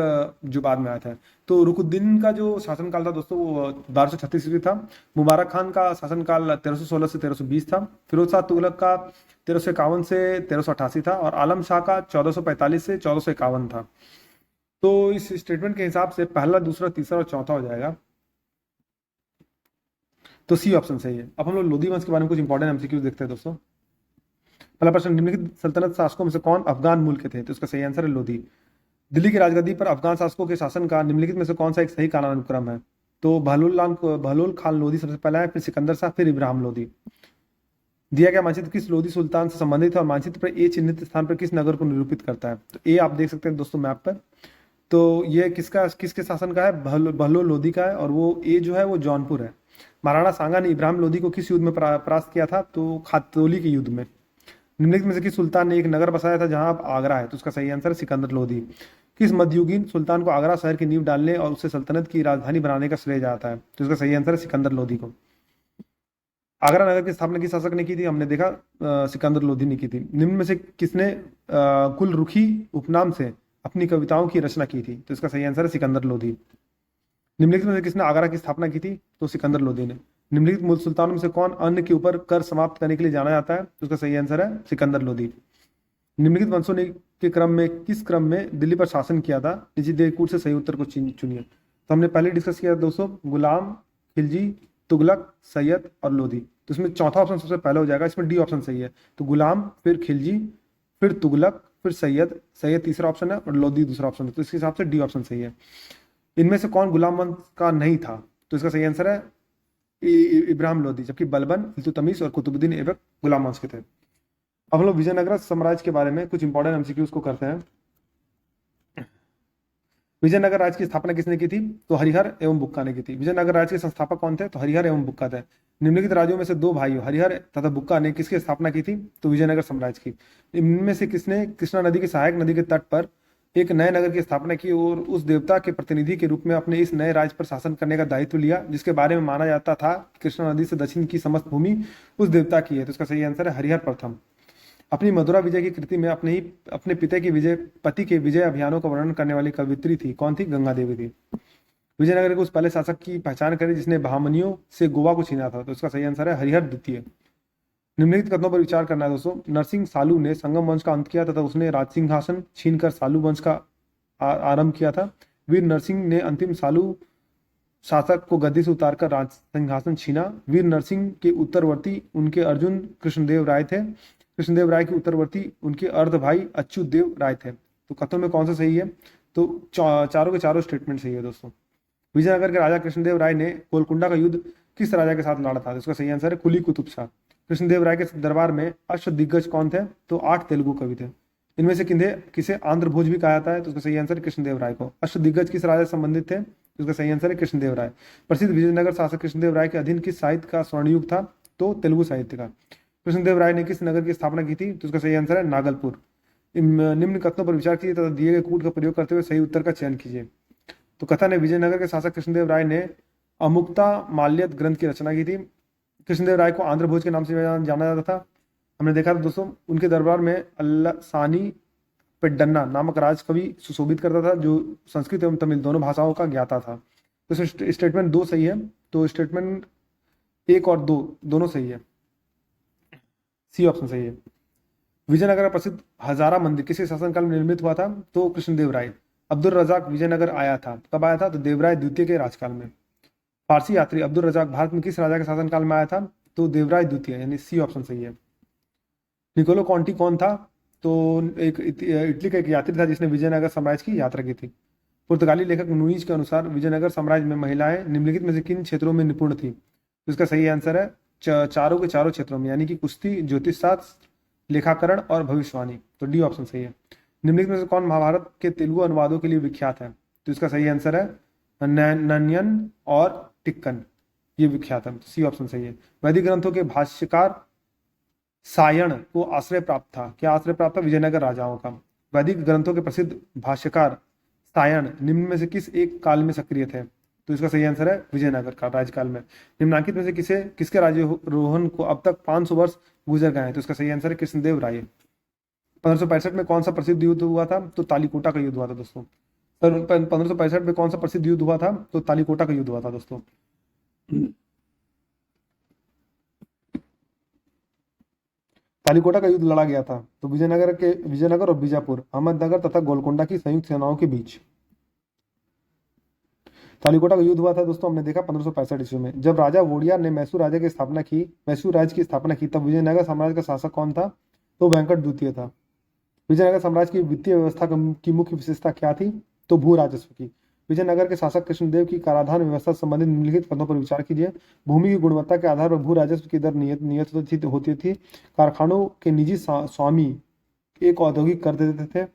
जो बाद में आया था। तो रुकुद्दीन का जो शासनकाल था दोस्तों वो 1236 ईस्वी था। मुबारक खान का शासनकाल 1316 से 1320 था। फिरोज शाह तुगलक का 1351 से 1388 था, और आलम शाह का 1445 से 1451 था। तो इस स्टेटमेंट के हिसाब से पहला, दूसरा, तीसरा और चौथा हो जाएगा। तो सी ऑप्शन सही है। अब हम लोग लोधी वंश के बारे में कुछ इंपॉर्टेंट एमसीक्यूज देखते हैं दोस्तों। पहला प्रश्न, निम्नलिखित सल्तनत शासकों में से कौन अफगान मूल के थे? तो इसका सही आंसर है लोधी। दिल्ली की राजगद्दी पर अफगान शासकों के शासन का निम्नलिखित में से कौन सा एक सही कालानुक्रम है? तो बहलोल खान लोधी सबसे पहला है, फिर सिकंदर शाह, फिर इब्राहिम लोधी। दिया गया मानचित्र किस लोधी सुल्तान से संबंधित है और मानचित्र पर ए चिन्हित स्थान पर किस नगर को निरूपित करता है? तो ए आप देख सकते हैं दोस्तों मैप पर। तो ये किसके शासन का है? बहलोल लोधी का है, और वो ए जो है वो जौनपुर है। महाराणा सांगा ने इब्राहिम लोधी को किस युद्ध में परास्त किया था? तो खातौली के युद्ध में। निम्नलिखित में से किस सुल्तान ने एक नगर बसाया था जहां अब आगरा है? तो उसका सही आंसर है सिकंदर लोधी। किस मध्ययुगीन सुल्तान को आगरा शहर की नींव डालने और उसे सल्तनत की राजधानी बनाने का श्रेय जाता है? तो इसका सही आंसर है सिकंदर लोधी को। आगरा नगर की स्थापना किस शासक ने की थी? हमने देखा सिकंदर लोधी ने की थी। निम्न में से किसने कुलरुखी उपनाम से अपनी कविताओं की रचना की थी? तो इसका सही आंसर है सिकंदर लोधी। निम्नलिखित में से किसने आगरा की स्थापना की थी? तो सिकंदर लोधी ने। निम्नलिखित मुल्क सुल्तानों में से कौन अन्न के ऊपर कर समाप्त करने के लिए जाना जाता है? तो उसका सही आंसर है सिकंदर लोधी। निम्नलिखित वंशों ने के क्रम में किस क्रम में दिल्ली पर शासन किया था? निजी देवकूट से सही उत्तर को चुनिए। तो हमने पहले डिस्कस किया दोस्तों, गुलाम, खिलजी, तुगलक, सैयद और लोधी। तो इसमें चौथा ऑप्शन सबसे पहले हो जाएगा, इसमें डी ऑप्शन सही है। तो गुलाम, फिर खिलजी, फिर तुगलक, फिर सैयद। सैयद तीसरा ऑप्शन है और लोधी दूसरा ऑप्शन है, तो इसके हिसाब से डी ऑप्शन सही है। इनमें से कौन गुलाम वंश का नहीं था? तो इसका सही आंसर है इब्राहिम लोधी, जबकि बलबन, इल्तुतमिश और कुतुबुद्दीन ऐबक गुलाम वंश के थे। अब हम लोग विजयनगर साम्राज्य के बारे में कुछ इंपॉर्टेंट एमसीक्यूज को करते हैं। विजयनगर राज्य की स्थापना किसने की थी? तो हरिहर एवं बुक्का ने की थी। विजयनगर राज्य के संस्थापक कौन थे? तो हरिहर एवं बुक्का थे। निम्नलिखित राज्यों में से दो भाइयों हरिहर तथा बुक्का ने किसकी स्थापना की थी? तो विजयनगर साम्राज्य की। इनमें से किसने कृष्णा नदी की सहायक नदी के तट पर एक नए नगर की स्थापना की और उस देवता के प्रतिनिधि के रूप में अपने इस नए राज्य पर शासन करने का दायित्व लिया, जिसके बारे में माना जाता था कि कृष्णा नदी से दक्षिण की समस्त भूमि उस देवता की है? तो इसका सही आंसर है हरिहर प्रथम। अपनी मधुरा विजय की कृति में अपने पति के विजय अभियानों का वर्णन करने वाली कवित्री थी कौन थी? गंगा देवी थी। विजयनगर के उस पहले शासक की पहचान करें जिसने बहामनियों से गोवा को छीना था? तो इसका सही आंसर है हरिहर द्वितीय। निम्नलिखित कथनों पर विचार करना है दोस्तों। नरसिंह सालू ने संगम वंश का अंत किया तथा उसने राज सिंहासन छीनकर सालू वंश का आरंभ किया था। वीर नरसिंह ने अंतिम सालू शासक को गद्दी से उतारकर राज सिंहासन छीना। वीर नरसिंह के उत्तरवर्ती उनके अर्जुन कृष्णदेव राय थे। कृष्णदेव राय के उत्तरवर्ती उनके अर्ध भाई अच्युतदेव राय थे। तो कथनों में कौन सा सही है? तो चारों के चारों स्टेटमेंट सही है दोस्तों। विजयनगर के राजा कृष्णदेव राय ने गोलकुंडा का युद्ध किस राजा के साथ लड़ा था? तो इसका सही आंसर है कुली कुतुब शाह। कृष्णदेव राय के दरबार में अष्टदिग्गज कौन थे? तो 8 तेलुगु कवि थे। इनमें से किसे आंध्र भोज भी कहा जाता है? तो उसका सही आंसर है कृष्णदेव राय को। अष्टदिग्गज किस राजा से संबंधित थे? तो उसका सही आंसर है कृष्णदेव राय। प्रसिद्ध विजयनगर शासक कृष्णदेव राय के अधीन किस साहित्य का स्वर्णयुग था? तो तेलुगु साहित्य का। कृष्णदेव राय ने किस नगर की स्थापना की थी? तो उसका सही आंसर है नागलपुर। निम्न कथनों पर विचार कीजिए तथा दिए गए कूट का प्रयोग करते हुए सही उत्तर का चयन कीजिए। तो कथन है विजयनगर के शासक कृष्णदेव राय ने अमुक्ता माल्यद ग्रंथ की रचना की थी। कृष्णदेव राय को आंध्र भोज के नाम से जाना जाता था। हमने देखा था दोस्तों उनके दरबार में अल्लासानी पेड्डन्ना नामक राजकवि सुशोभित करता था जो संस्कृत एवं तमिल दोनों भाषाओं का ज्ञाता था। तो स्टेटमेंट 2 सही है। तो स्टेटमेंट 1 और 2 दोनों सही है। सी ऑप्शन सही है। विजयनगर का प्रसिद्ध हजारा मंदिर किसके शासनकाल में निर्मित हुआ था? तो कृष्णदेव राय। अब्दुल रजाक विजयनगर आया था, कब आया था? तो देवराय द्वितीय के राजकाल में। फारसी यात्री अब्दुल रजाक भारत में किस राजा के शासनकाल में आया था? तो देवराय द्वितीय, यानी सी ऑप्शन सही है। निकोलो कॉन्टी कौन था? तो एक इटली का एक यात्री था जिसने विजयनगर साम्राज्य की यात्रा की थी। पुर्तगाली लेखक नूनीज के अनुसार विजयनगर साम्राज्य में महिलाएं निम्नलिखित में से किन क्षेत्रों में निपुण थी? तो इसका सही आंसर है चारों के चारों क्षेत्रों में, यानी कि कुश्ती, ज्योतिष शास्त्र, लेखाकरण और भविष्यवाणी। तो डी ऑप्शन सही है। निम्नलिखित में से कौन महाभारत के तेलुगु अनुवादों के लिए विख्यात है? तो इसका सही आंसर है नन्यन और टिक्कन, ये विख्यात है। सी ऑप्शन सही है। वैदिक ग्रंथों के भाष्यकार सायण को आश्रय प्राप्त था, क्या आश्रय प्राप्त था? विजयनगर राजाओं का। वैदिक ग्रंथों के प्रसिद्ध भाष्यकार सायण निम्न में से किस एक काल में सक्रिय थे? तो इसका सही आंसर है विजयनगर का राज्यकाल में। निम्नांकित में से किसके राज्यारोहण को अब तक 500 वर्ष गुजर गए हैं? तो इसका सही आंसर है कृष्णदेव राय। 1565 में कौन सा प्रसिद्ध युद्ध हुआ था? तो तालीकोटा का युद्ध हुआ था दोस्तों। 1565 में कौन सा प्रसिद्ध युद्ध हुआ था? तो तालीकोटा का युद्ध हुआ था दोस्तों। तालीकोटा का युद्ध लड़ा गया था तो विजयनगर और बीजापुर, अहमदनगर तथा गोलकोंडा की संयुक्त सेनाओं के बीच तालीकोटा का युद्ध हुआ था दोस्तों। हमने देखा 1565 ईस्वी में। जब राजा वोडियार ने मैसूर राज्य की स्थापना की, तब विजयनगर साम्राज्य का शासक कौन था? तो वेंकट द्वितीय था। विजयनगर साम्राज्य की वित्तीय व्यवस्था की मुख्य विशेषता क्या थी? तो भू राजस्व की। विजयनगर के शासक कृष्णदेव की कराधान व्यवस्था से संबंधित निम्नलिखित कथनों पर विचार कीजिए। भूमि की गुणवत्ता के आधार पर भू राजस्व की दर नियत होती थी। कारखानों के निजी स्वामी एक औद्योगिक कर देते थे।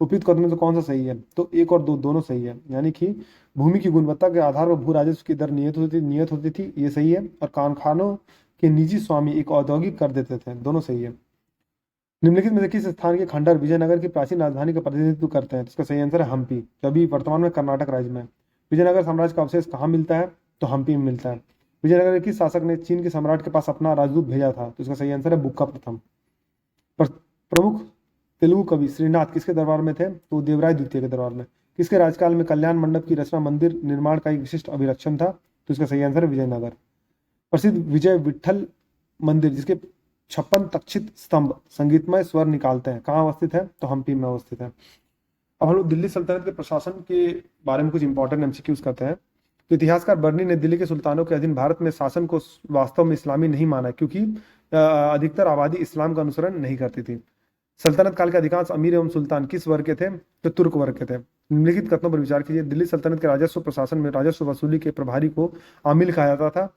उपयुक्त कथनों में से कौन सा सही है? तो एक और दो दोनों सही है, यानी कि भूमि की गुणवत्ता के आधार पर भू राजस्व की दर नियत होती थी, ये सही है। और कारखानों के निजी स्वामी एक औद्योगिक कर देते थे, दोनों सही है। निम्नलिखित में से किस स्थान के खंडहर विजयनगर की प्राचीन राजधानी का प्रतिनिधित्व करते हैं? तो इसका सही आंसर है हम्पी, जो अभी वर्तमान में कर्नाटक राज्य में है। विजयनगर साम्राज्य का अवशेष कहाँ मिलता है? तो हम्पी में मिलता है। विजयनगर के किस शासक ने चीन के सम्राट के पास अपना राजदूत भेजा था? तो इसका सही आंसर है बुक्का प्रथम। प्रमुख तेलुगु कवि श्रीनाथ किसके दरबार में थे? तो देवराय द्वितीय के दरबार में। किसके राज्यकाल में कल्याण मंडप की रचना मंदिर निर्माण का एक विशिष्ट अभिलक्षण था? तो इसका सही आंसर है विजयनगर। प्रसिद्ध विजय विठल मंदिर जिसके 56 तक्षित स्तंभ संगीतमय स्वर निकालते हैं, कहाँ अवस्थित है? तो हम्पी में अवस्थित है। अब हम लोग दिल्ली सल्तनत के प्रशासन के बारे में कुछ इंपॉर्टेंट एमसीक्यूज करते हैं। तो इतिहासकार बर्नी ने दिल्ली के सुल्तानों के अधीन भारत में शासन को वास्तव में इस्लामी नहीं माना, क्योंकि अधिकतर आबादी इस्लाम का अनुसरण नहीं करती थी। सल्तनत काल के अधिकांश अमीर एवं सुल्तान किस वर्ग के थे? तो तुर्क वर्ग के थे। निम्नलिखित कथनों पर विचार कीजिए। दिल्ली सल्तनत के राजस्व प्रशासन में राजस्व वसूली के प्रभारी को आमिल कहा जाता था।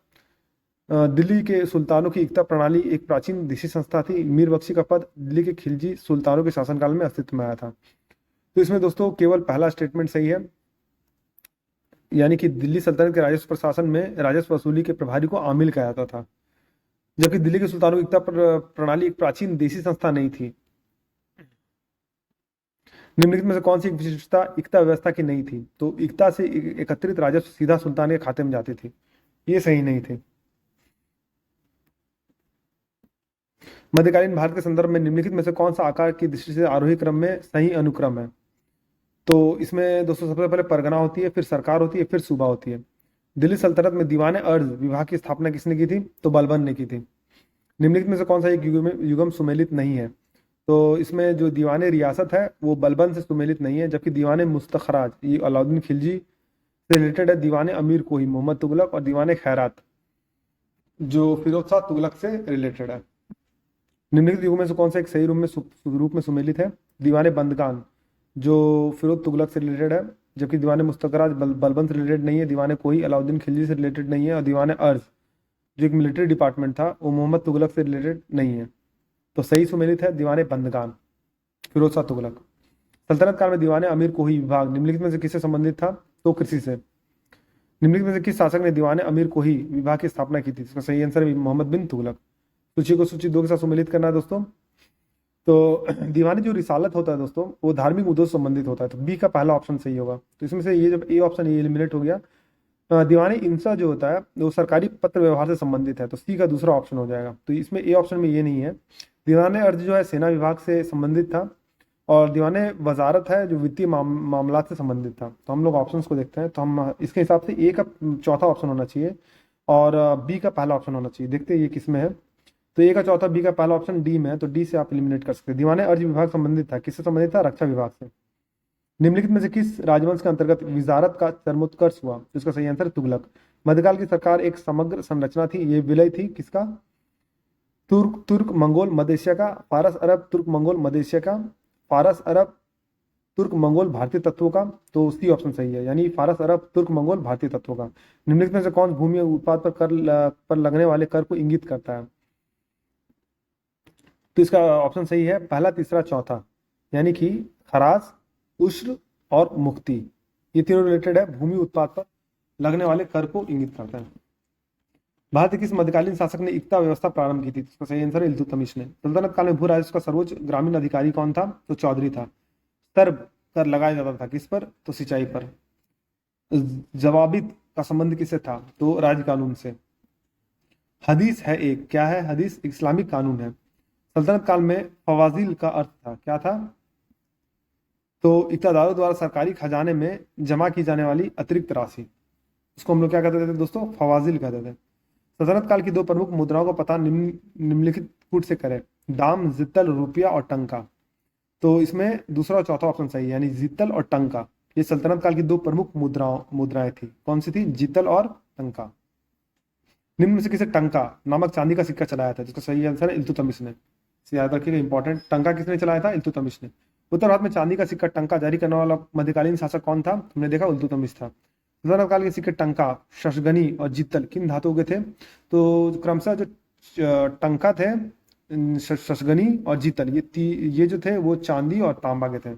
दिल्ली के सुल्तानों की इक्ता प्रणाली एक प्राचीन देशी संस्था थी। मीर बख्शी का पद दिल्ली के खिलजी सुल्तानों के शासनकाल में अस्तित्व में आया था। तो इसमें दोस्तों केवल पहला स्टेटमेंट सही है, यानी कि दिल्ली सल्तनत के राजस्व प्रशासन में राजस्व वसूली के प्रभारी को आमिल कहा जाता था, जबकि दिल्ली के सुल्तानों की इक्ता प्रणाली एक प्राचीन देशी संस्था नहीं थी। निम्नलिखित में से कौन सी एक विशिष्टता इक्ता व्यवस्था की नहीं थी? तो इक्ता से एकत्रित राजस्व सीधा सुल्तान के खाते में जाती थी, ये सही नहीं थी। मध्यकालीन भारत के संदर्भ में निम्नलिखित में से कौन सा आकार की दृष्टि से आरोही क्रम में सही अनुक्रम है? तो इसमें दोस्तों सबसे पहले परगना होती है, फिर सरकार होती है, फिर सूबा होती है। दिल्ली सल्तनत में दीवाने अर्ज विभाग की स्थापना किसने की थी? तो बलबन ने की थी। निम्नलिखित में से कौन सा एक युगम सुमेलित नहीं है? तो इसमें जो दीवाने रियासत है वो बलबन से सुमेलित नहीं है, जबकि दीवाने मुस्तखराज ये अलाउद्दीन खिलजी से रिलेटेड है। दीवाने अमीर कोही मोहम्मद तुगलक, और दीवाने खैरात जो फिरोज शाह तुगलक से रिलेटेड है। निम्नलिखित युगों में से कौन सा एक सही रूप में सुमेलित है? दीवाने बंदगान जो फिरोज तुगलक से रिलेटेड है, जबकि दीवाने मुस्तखराज बलबन से रिलेटेड नहीं है। दीवाने कोही अलाउद्दीन खिलजी से रिलेटेड नहीं है। और दीवाने अर्ज जो एक मिलिट्री डिपार्टमेंट था वो मोहम्मद तुगलक से रिलेटेड नहीं है। तो सही सुमेलित है दीवाने बंदगान, फिरोज शाह तुगलक। सल्तनत काल में दीवाने अमीर कोही विभाग निम्नलिखित में से किससे संबंधित था? तो कृषि से। निम्नलिखित में से किस शासक ने दीवाने अमीर कोही विभाग की स्थापना की थी? इसका सही आंसर है मोहम्मद बिन तुगलक। सूची को सूची 2 के साथ सुमेलित करना है दोस्तों। तो दीवाने जो रिसालत होता है दोस्तों वो धार्मिक मुद्दों से संबंधित होता है, तो बी का पहला ऑप्शन सही होगा। तो इसमें से ये जब ए ऑप्शन ये एलिमिनेट हो गया, दीवाने इंसा जो होता है वो सरकारी पत्र व्यवहार से संबंधित है, तो सी का दूसरा ऑप्शन हो जाएगा। तो इसमें ए ऑप्शन में ये नहीं है। दीवाने अर्ज जो है सेना विभाग से संबंधित था, और दीवाने वजारत है जो वित्तीय मामलात से संबंधित था। तो हम लोग ऑप्शंस को देखते हैं, तो हम इसके हिसाब से ए का चौथा ऑप्शन होना चाहिए और बी का पहला ऑप्शन होना चाहिए। देखते हैं ये किस में है। तो ए का चौथा, बी का पहला ऑप्शन डी में है, तो डी से आप एलिमिनेट कर सकते हैं। दीवाने अर्ज विभाग संबंधित था, किससे संबंधित था? रक्षा विभाग से। निम्नलिखित में से किस राजवंश के अंतर्गत वजारत का चरमोत्कर्ष हुआ? इसका सही आंसर तुगलक। मध्यकाल की सरकार एक समग्र संरचना थी, ये विलय थी किसका? तुर्क मंगोल मध्य एशिया का, फारस अरब तुर्क मंगोल मध्य एशिया का, फारस अरब तुर्क मंगोल भारतीय तत्वों का। तो सी ऑप्शन सही है, यानी फारस अरब तुर्क मंगोल भारतीय तत्वों का। निम्नलिखित में से कौन भूमि उत्पाद पर लगने वाले कर को इंगित करता है? तो इसका ऑप्शन सही है पहला, तीसरा, चौथा, यानी कि खराज, उश्र और मुक्ति, ये तीनों रिलेटेड है, भूमि उत्पाद पर लगने वाले कर को इंगित करता है। भारत के किस मध्यकालीन शासक ने इक्ता व्यवस्था प्रारंभ की थी? इसका सही आंसर है इल्तुतमिश ने। सल्तनत काल में भू राजस्व का सर्वोच्च ग्रामीण अधिकारी कौन था? तो चौधरी था। सर्व कर लगाया जाता था किस पर? तो सिंचाई पर। जवाबित का संबंध किससे था? तो राज कानून से। हदीस है एक, क्या है हदीस? इस्लामिक कानून है। सल्तनत काल में फवाजिल का अर्थ था, क्या था? तो इक़्तिदारों द्वारा सरकारी खजाने में जमा की जाने वाली अतिरिक्त राशि, उसको हम लोग क्या कहते थे दोस्तों? फवाजिल कहते थे। सल्तनत काल की दो प्रमुख मुद्राओं का पता निम्नलिखित कूट से करें। दाम, जित्तल, रुपया और टंका। तो इसमें दूसरा और चौथा ऑप्शन सही है, यानी जित्तल और टंका। ये सल्तनत काल की दो प्रमुख मुद्राएं थी। कौन सी थी? जित्तल और टंका। निम्न में से किसे टंका नामक चांदी का सिक्का चलाया था? जिसका सही आंसर है इल्तुतमिश ने। इसे याद रखिएगा, इंपॉर्टेंट। टंका किसने चलाया था? इल्तुतमिश ने। उत्तर भारत में चांदी का सिक्का टंका जारी करने वाला मध्यकालीन शासक कौन था? हमने देखा इल्तुतमिश था। सल्तनत काल के सिक्के टंका, शशगनी और जित्तल किन धातुओं के थे? तो क्रमशः जो टंका थे, शशगनी और जित्तल, ये जो थे वो चांदी और तांबा के थे।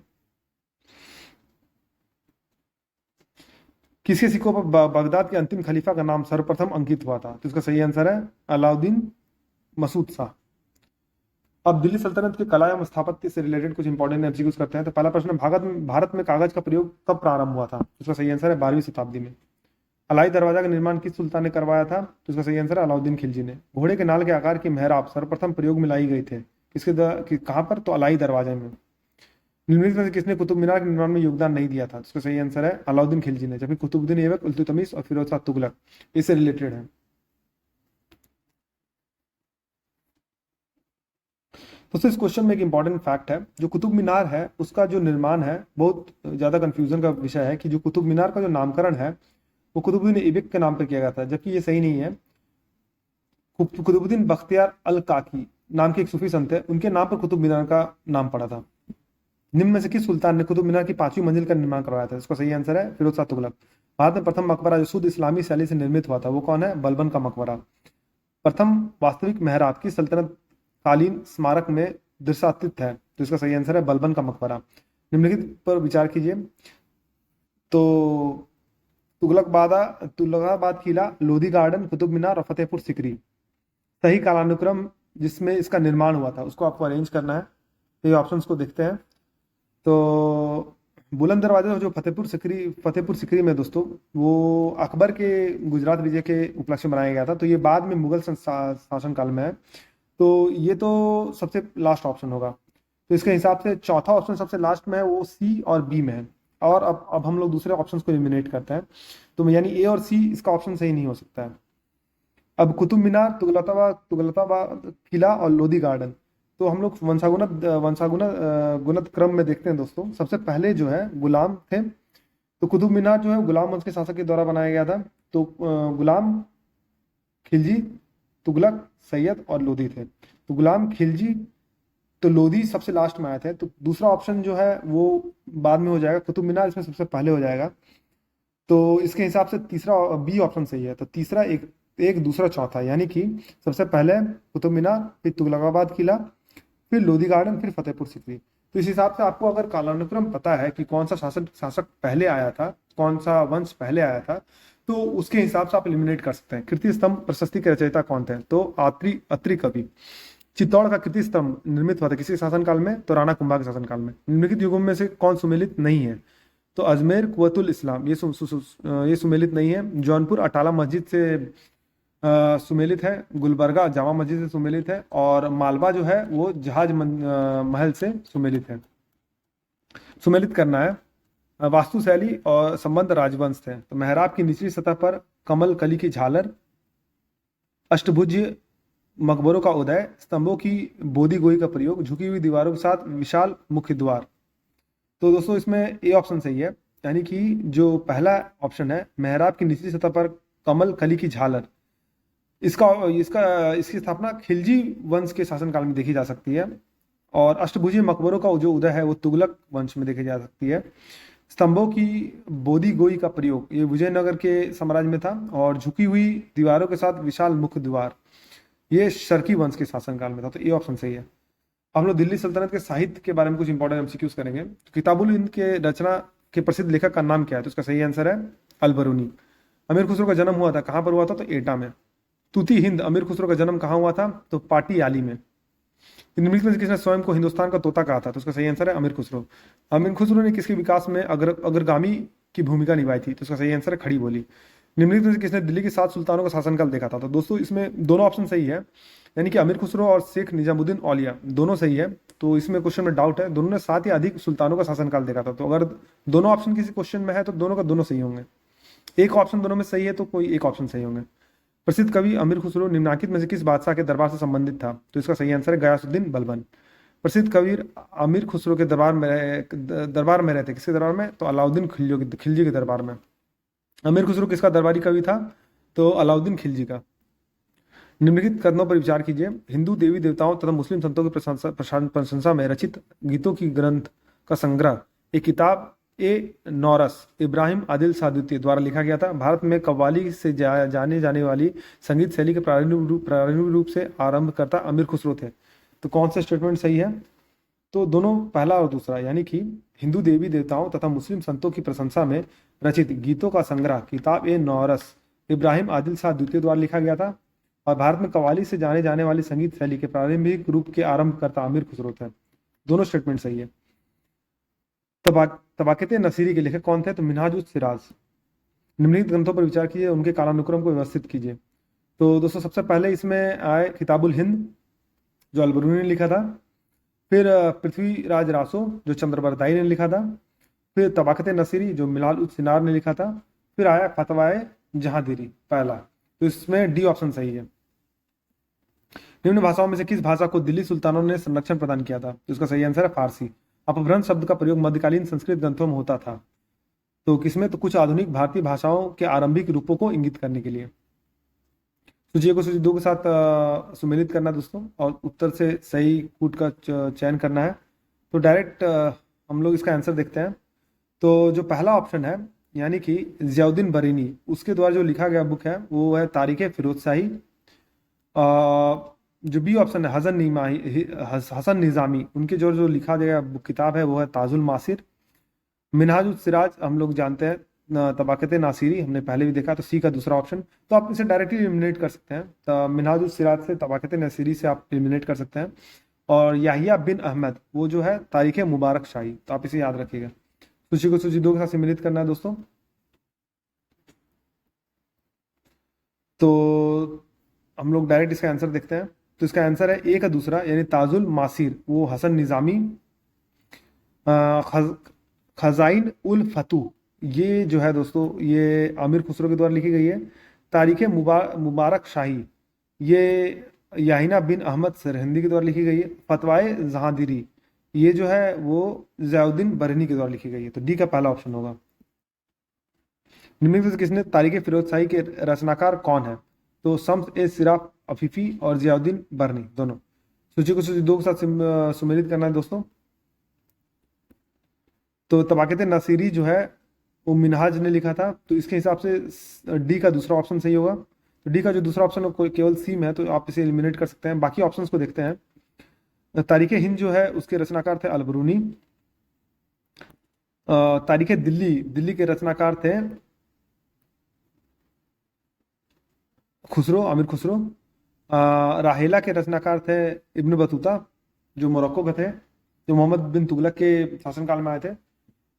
किसके सिक्कों पर बगदाद के अंतिम खलीफा का नाम सर्वप्रथम अंकित हुआ था? तो इसका सही आंसर है अलाउद्दीन मसूद शाह। अब दिल्ली सल्तनत की कला एवं स्थापत्य से रिलेटेड कुछ इंपॉर्टेंट एमसीक्यूज करते हैं। तो पहला प्रश्न, भारत में कागज का प्रयोग कब प्रारंभ हुआ था? इसका सही आंसर है 12वीं शताब्दी में। अलाई दरवाजा का निर्माण किस सुल्तान ने करवाया था? तो इसका सही आंसर है अलाउद्दीन खिलजी ने। घोड़े के नाल के आकार की मेहराब सर्वप्रथम प्रयोग में लाई गई थे, कहाँ पर? तो अलाई दरवाजे में। निम्नलिखित में से किसने कुतुब मीनार के निर्माण में योगदान नहीं दिया था? इसका सही आंसर है अलाउद्दीन खिलजी ने। जबकि कुतुबुद्दीन ऐबक, इल्तुतमिश और फिरोज शाह तुगलक इससे रिलेटेड है। दोस्तों इस क्वेश्चन में एक इंपॉर्टेंट फैक्ट है, जो कुतुब मीनार है उसका जो निर्माण है, बहुत ज्यादा कंफ्यूजन का विषय है कि जो कुतुब मीनार का जो नामकरण है वो कुतुबुद्दीन ऐबक के नाम पर किया गया था, जबकि ये सही नहीं है। कुतुबुद्दीन बख्तियार अल काकी नाम के एक सूफी संत है, उनके नाम पर कुतुब मीनार का नाम पड़ा था। निम्न में से किस सुल्तान ने कुतुब मीनार की 5वीं मंजिल का निर्माण करवाया था? इसका सही आंसर है फिरोज शाह तुगलक। भारत में प्रथम मकबरा जो शुद्ध इस्लामी शैली से निर्मित हुआ था वो कौन है? बलबन का मकबरा। प्रथम वास्तविक मेहराब की सल्तनत कालीन स्मारक में दृश्यातीत है, तो इसका सही आंसर है बलबन का मकबरा। निम्नलिखित पर विचार कीजिए। तो तुगलकाबाद किला, लोधी गार्डन, कुतुब मीनार और फतेहपुर सिकरी, सही कालानुक्रम जिसमें इसका निर्माण हुआ था उसको आपको अरेंज करना है। तो ये ऑप्शंस को देखते हैं। तो बुलंद दरवाजा जो फतेहपुर सिकरी में दोस्तों, वो अकबर के गुजरात विजय के उपलक्ष्य में बनाया गया था। तो ये बाद में मुगल शासन काल में है, तो ये तो सबसे लास्ट ऑप्शन होगा। तो इसके हिसाब से चौथा ऑप्शन सबसे लास्ट में है, वो सी और बी में है। और अब हम लोग दूसरे ऑप्शंस को एलिमिनेट करते हैं, तो यानी ए और सी इसका ऑप्शन सही नहीं हो सकता है। अब कुतुब मीनार, तुगलकाबाद किला और लोधी गार्डन, तो हम लोग गुणत क्रम में देखते हैं दोस्तों। सबसे पहले जो है गुलाम थे, तो कुतुब मीनार जो है गुलाम वंश के शासक के द्वारा बनाया गया था। तो गुलाम, खिलजी, तुगलक, सैयद और लोधी थे। तो गुलाम, खिलजी, तो लोधी सबसे लास्ट में आए थे। तो दूसरा ऑप्शन जो है वो बाद में हो जाएगा, कुतुब मीनार इसमें सबसे पहले हो जाएगा। तो इसके हिसाब से तीसरा बी ऑप्शन सही है। तो तीसरा एक दूसरा चौथा, यानी कि सबसे पहले कुतुब मीनार, फिर तुगलकाबाद किला, फिर लोधी गार्डन, फिर फतेहपुर सिकरी। तो इस हिसाब से आपको अगर कालानुक्रम पता है कि कौन सा शासक पहले आया था, कौन सा वंश पहले आया था, तो उसके हिसाब से आप एलिमिनेट कर सकते हैं। कीर्ति स्तंभ प्रशस्ति के रचयिता कौन थे? तो अत्रि कवि। चित्तौड़ का कीर्ति स्तंभ निर्मित हुआ था किसी शासनकाल में? तो राणा कुंभा के शासनकाल में। निम्नलिखित युगों में से कौन सुमेलित नहीं है? तो अजमेर, कुवतुल इस्लाम, ये सुमेलित नहीं है। जौनपुर अटाला मस्जिद से सुमेलित है। गुलबर्गा जामा मस्जिद से सुमेलित है। और मालवा जो है वो जहाज महल से सुमेलित है। सुमेलित करना है। वास्तुशैली और संबंध राजवंश थे। तो मेहराब की निचली सतह पर कमल कली की झालर, अष्टभुज मकबरों का उदय, स्तंभों की बोदी गोई का प्रयोग, झुकी हुई दीवारों के साथ विशाल मुख्य द्वार। तो दोस्तों इसमें ए ऑप्शन सही है, यानी कि जो पहला ऑप्शन है मेहराब की निचली सतह पर कमल कली की झालर, इसकी स्थापना खिलजी वंश के शासनकाल में देखी जा सकती है। और अष्टभुजी मकबरों का जो उदय है वो तुगलक वंश में देखी जा सकती है। स्तंभों की बोदी गोई का प्रयोग ये विजयनगर के साम्राज्य में था। और झुकी हुई दीवारों के साथ विशाल मुख्य द्वार ये शर्की वंश के शासनकाल में था। तो ये ऑप्शन सही है। हम लोग दिल्ली सल्तनत के साहित्य के बारे में कुछ इंपॉर्टेंट एमसीक्यूज करेंगे। तो किताबुल हिंद के रचना के प्रसिद्ध लेखक का नाम क्या है? तो इसका सही आंसर है अलबरूनी। अमीर खुसरो का जन्म हुआ था कहाँ पर हुआ था? तो एटा में। तूती हिंद अमीर खुसरो का जन्म कहाँ हुआ था? तो पाटियाली में। निम्नलिखित में से किसने स्वयं को हिंदुस्तान का तोता कहा था? तो उसका सही आंसर है अमीर खुसरो। अमीर खुसरो ने किसके विकास में अग्रगामी की भूमिका निभाई थी? तो उसका सही आंसर है खड़ी बोली। निम्नलिखित में से किसने दिल्ली के 7 सुल्तानों का शासनकाल देखा था? तो दोस्तों इसमें दोनों ऑप्शन सही है, यानी कि अमीर खुसरो और शेख निजामुद्दीन औलिया दोनों सही है। तो इसमें क्वेश्चन में डाउट है, दोनों ने 7 या अधिक सुल्तानों का शासनकाल देखा था। तो अगर दोनों ऑप्शन किसी क्वेश्चन में है तो दोनों का दोनों सही होंगे। एक ऑप्शन दोनों में सही है तो कोई एक ऑप्शन सही होंगे। प्रसिद्ध कवि अमीर खुसरो निम्नलिखित में से किस बादशाह के दरबार से संबंधित था? तो इसका सही आंसर है गयासुद्दीन बलबन। प्रसिद्ध कवि अमीर खुसरो के दरबार में रहते, किसके दरबार में? तो अलाउद्दीन खिलजी के दरबार में। अमीर खुसरो किसका दरबारी कवि था? तो अलाउद्दीन खिलजी का। निम्नलिखित कथनों पर विचार कीजिए। हिंदू देवी देवताओं तथा मुस्लिम संतों की प्रशंसा में रचित गीतों की ग्रंथ का संग्रह एक किताब ए नौरस इब्राहिम आदिल शाह द्वितीय द्वारा लिखा गया था। भारत में कव्वाली से जाने जाने वाली संगीत शैली के प्रारंभिक रूप से आरंभकर्ता अमीर खुसरो थे। तो कौन सा स्टेटमेंट सही है? तो दोनों, पहला और दूसरा, यानी कि हिंदू देवी देवताओं तथा मुस्लिम संतों की प्रशंसा में रचित गीतों का संग्रह किताब ए नौरस इब्राहिम आदिल शाह द्वितीय द्वारा लिखा गया था। और भारत में कव्वाली से जाने जाने वाली संगीत शैली के प्रारंभिक रूप के आरंभकर्ता अमीर खुसरो थे। दोनों स्टेटमेंट सही है। तबाकत नसीरी के लेखक कौन थे? तो मिनहाज उस सिराज। निम्नलिखित ग्रंथों पर विचार कीजिए, उनके कालानुक्रम को व्यवस्थित कीजिए। तो दोस्तों सबसे पहले इसमें आए किताबुल हिंद जो अलबरूनी ने लिखा था, फिर पृथ्वीराज रासो जो चंद्रबरदाई ने लिखा था, फिर तबाकत नसीरी जो मिलाल उस सिनार ने लिखा था, फिर आया फतवाए जहांगीरी पहला। तो इसमें डी ऑप्शन सही है। निम्न भाषाओं में से किस भाषा को दिल्ली सुल्तानों ने संरक्षण प्रदान किया था? तो इसका सही आंसर है फारसी। अपभ्रंश शब्द का प्रयोग मध्यकालीन संस्कृत ग्रंथों में होता था। तो किसमें? तो कुछ आधुनिक भारतीय भाषाओं के आरंभिक रूपों को इंगित करने के लिए। सूची को सूची 2 के साथ सुमेलित करना है दोस्तों, और उत्तर से सही कूट का चयन करना है। तो डायरेक्ट हम लोग इसका आंसर देखते हैं। तो जो पहला ऑप्शन है, यानी कि जियाउद्दीन बरीनी, उसके द्वारा जो लिखा गया बुक है वो है तारीख फिरोज शाही। जो बी ऑप्शन है हसन निज़ामी, उनके जो जो लिखा गया किताब है वो है ताजुल मासिर। मिनहाज उस सिराज हम लोग जानते हैं, तबाकत नासिरी हमने पहले भी देखा। तो सी का दूसरा ऑप्शन। तो आप इसे डायरेक्टली एलिमिनेट कर सकते हैं। तो मिनहाज उस सिराज से तबाकत नासिरी से आप एलिमिनेट कर सकते हैं। और याहिया बिन अहमद वो जो है तारीख मुबारक शाही। तो आप इसे याद रखिएगा। सूची को सूची 2 के साथ सम्मिलित करना है दोस्तों। तो हम लोग डायरेक्ट इसका आंसर देखते हैं। तो इसका आंसर है ए का दूसरा, यानी ताजुल मासिर वो हसन निज़ामी। खजाइन उल फतू ये जो है दोस्तों ये आमिर खुसरो के द्वारा लिखी गई है। तारीख मुबारक शाही ये याहिना बिन अहमद सरहिंदी के द्वारा लिखी गई है। फतवाए जहांगीरी ये जो है वो ज़ियाउद्दीन बरनी के द्वारा लिखी गई है। तो डी का पहला ऑप्शन होगा। निम्नलिखित में से किसने तारीख फिरोज शाही के रचनाकार कौन है? तो शम्स ए सिराफ अफीफी और ज़ियाउद्दीन बरनी दोनों। सूची को सूची 2 के साथ सुमेलित करना है दोस्तों। तो तबाकत नासिरी जो है वो मिनहाज ने लिखा था। तो इसके हिसाब से डी का दूसरा ऑप्शन सही होगा। तो डी का जो दूसरा ऑप्शन है केवल सी में है, तो आप इसे एलिमिनेट कर सकते हैं। बाकी ऑप्शंस को देखते हैं। तारीख हिंद जो है उसके रचनाकार थे अलबरूनी। तारीख दिल्ली के रचनाकार थे खुसरो, आमिर खुसरो। राहेला के रचनाकार थे इब्न बतूता जो मोरक्को के थे, जो मोहम्मद बिन तुगलक के शासनकाल में आए थे।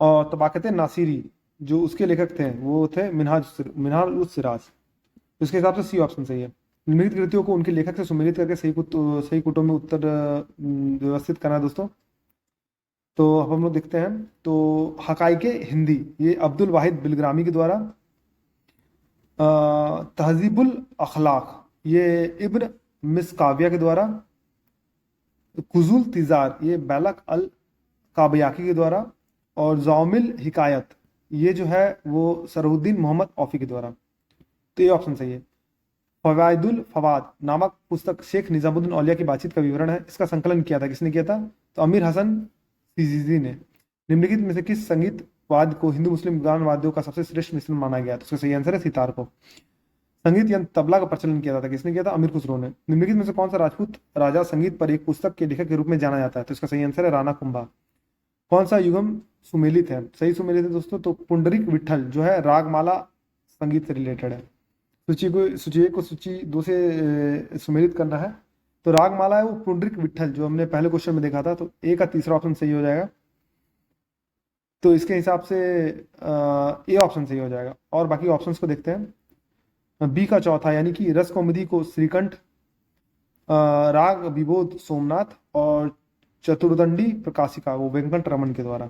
और तबाकत नासिरी जो उसके लेखक थे वो थे मिनहाज उस सिराज। तो इसके हिसाब से सी ऑप्शन सही है। निम्नलिखित कृतियों को उनके लेखक से सुमेलित करके सही कुटों में उत्तर व्यवस्थित करना है दोस्तों। तो अब हम लोग देखते हैं। तो हकाइके हिंदी ये अब्दुल वाहिद बिलग्रामी के द्वारा। तहजीबुल अखलाक ये इब्न मिसकाविया के द्वारा। कुजुल तिजार ये बैलक अल काबयाकी के द्वारा। और जौमिल हिकायत ये जो है वो सरहुद्दीन मोहम्मद औफी के द्वारा। तो ये ऑप्शन सही है। फवायदुल फवाद नामक पुस्तक शेख निजामुद्दीन औलिया की बातचीत का विवरण है। इसका संकलन किया था, किसने किया था? तो अमीर हसन सीजीजी ने। निम्नलिखित में से किस संगीत वाद्य को हिंदू मुस्लिम गान वाद्यों का सबसे श्रेष्ठ मिश्रण माना गया? तो उसका सही आंसर है सितार को। संगीत यंत्र तबला का प्रचलन किया था, किसने किया था? अमीर खुसरो ने। निम्नलिखित में से कौन सा राजपूत राजा संगीत पर एक पुस्तक के लेखक के रूप में जाना जाता है? तो इसका सही आंसर है राणा कुंभा। कौन सा युगम सुमेलित है? सही सुमेलित है दोस्तों। तो पुंडरीक विठल जो है रागमाला संगीत से रिलेटेड है। सूची एक को सूची 2 से सुमेलित करना है। तो रागमाला है वो पुंडरीक विठल जो हमने पहले क्वेश्चन में देखा था। तो ए का तीसरा ऑप्शन सही हो जाएगा। तो इसके हिसाब से ए ऑप्शन सही हो जाएगा। और बाकी ऑप्शंस को देखते हैं। बी का चौथा यानी कि रस कौमुदी को श्रीकंठ, राग विबोध सोमनाथ और चतुर्दंडी प्रकाशिका वो वेंकट रमन के द्वारा।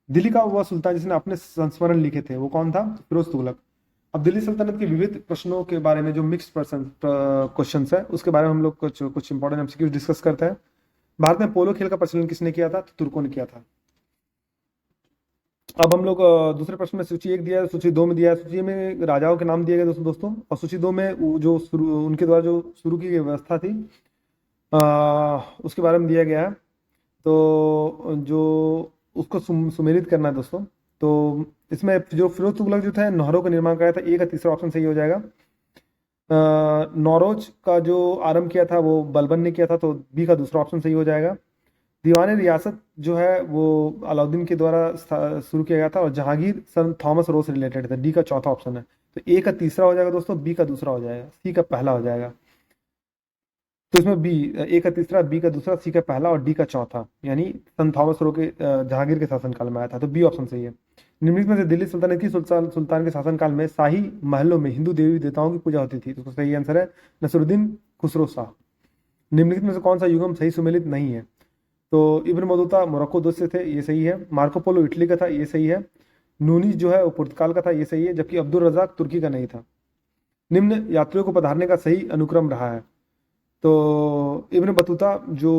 दिल्ली का वह सुल्तान जिसने अपने संस्मरण लिखे थे वो कौन था? फिरोज तुगलक। अब दिल्ली सल्तनत के विविध प्रश्नों के बारे में जो मिक्स्ड पर्सन क्वेश्चंस है उसके बारे में हम लोग कुछ कुछ इंपॉर्टेंट एमसीक्यूज डिस्कस करते हैं। भारत में पोलो खेल का प्रचलन किसने किया था? तो तुर्कों ने किया था। अब हम लोग दूसरे प्रश्न में सूची 1 दिया है, सूची 2 में दिया है। सूची में राजाओं के नाम दिए गए दोस्तों, और सूची 2 में जो उनके द्वारा जो शुरू की गई व्यवस्था थी उसके बारे में दिया गया है। तो जो उसको सुमेलित करना है दोस्तों। तो इसमें जो फिरोज तुगलक जो था नहरों का निर्माण कराया था, ए का तीसरा ऑप्शन सही हो जाएगा। नौरोज का जो आरंभ किया था वो बलबन ने किया था, तो बी का दूसरा ऑप्शन सही हो जाएगा। दीवान रियासत जो है वो अलाउद्दीन के द्वारा शुरू किया गया था, और जहांगीर सन थॉमस रो से रिलेटेड था। डी का चौथा ऑप्शन है। तो ए का तीसरा हो जाएगा दोस्तों, बी का दूसरा हो जाएगा, सी का पहला हो जाएगा। तो इसमें बी, ए का तीसरा, बी का दूसरा, सी का पहला और डी का चौथा, यानी सन थॉमस रो के जहांगीर के शासनकाल में आया था। तो बी ऑप्शन सही है। निम्नलिखित में से दिल्ली सल्तनत की सुल्तान के शासनकाल में शाही महलों में हिंदू देवी देवताओं की पूजा होती थी? तो सही आंसर है नसरुद्दीन खुसरो शाह। निम्नलिखित में से कौन सा युगम सही सुमेलित नहीं है? तो इब्न बतूता मोरक्को देश से थे, ये सही है। मार्को पोलो इटली का था, ये सही है। नूनी जो है वो पुर्तगाल का था, ये सही है। जबकि अब्दुल रजाक तुर्की का नहीं था। निम्न यात्रियों को पधारने का सही अनुक्रम रहा है? तो इब्न बतूता जो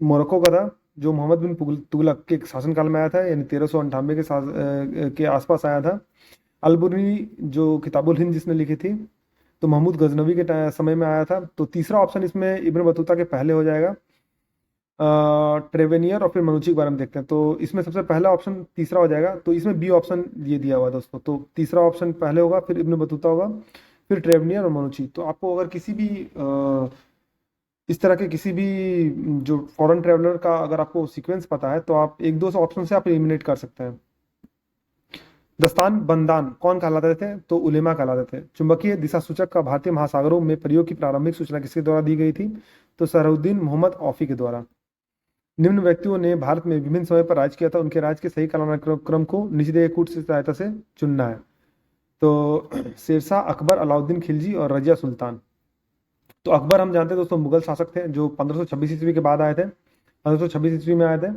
मोरक्को का था, जो मोहम्मद बिन तुगलक के शासनकाल में आया था, यानी 1398 के आसपास आया था। अलबुर्नी जो किताबुल हिंद जिसने लिखी थी, तो महमूद गजनवी के समय में आया था। तो तीसरा ऑप्शन इसमें इब्न बतूता के पहले हो जाएगा। ट्रेवेनियर और फिर मनुची के बारे में देखते हैं। तो इसमें सबसे पहला ऑप्शन तीसरा हो जाएगा, तो इसमें बी ऑप्शन ये दिया हुआ है दोस्तों। तो तीसरा ऑप्शन पहले होगा, फिर इब्न बतूता होगा, फिर ट्रेवेनियर और मनुची। तो आपको अगर किसी भी इस तरह के किसी भी जो फॉरेन ट्रेवलर का अगर आपको सीक्वेंस पता है तो आप एक दो ऑप्शन से आप एलिमिनेट कर सकते हैं। दस्तान बंदान कौन कहलाते थे? तो उलेमा कहलाते थे। चुंबकीय दिशा सूचक का भारतीय महासागरों में प्रयोग की प्रारंभिक सूचना किसके द्वारा दी गई थी? तो सरहुद्दीन मोहम्मद औफी के द्वारा। निम्न व्यक्तियों ने भारत में विभिन्न समय पर राज किया था, उनके राज के सही कालानुक्रम को नीचे दिए कूट की सहायता से चुनना है। तो शेरशाह, अकबर, अलाउद्दीन खिलजी और रजिया सुल्तान। तो अकबर हम जानते हैं दोस्तों मुगल शासक थे जो 1526 ईस्वी के बाद आए थे, 1526 ईस्वी में आए थे।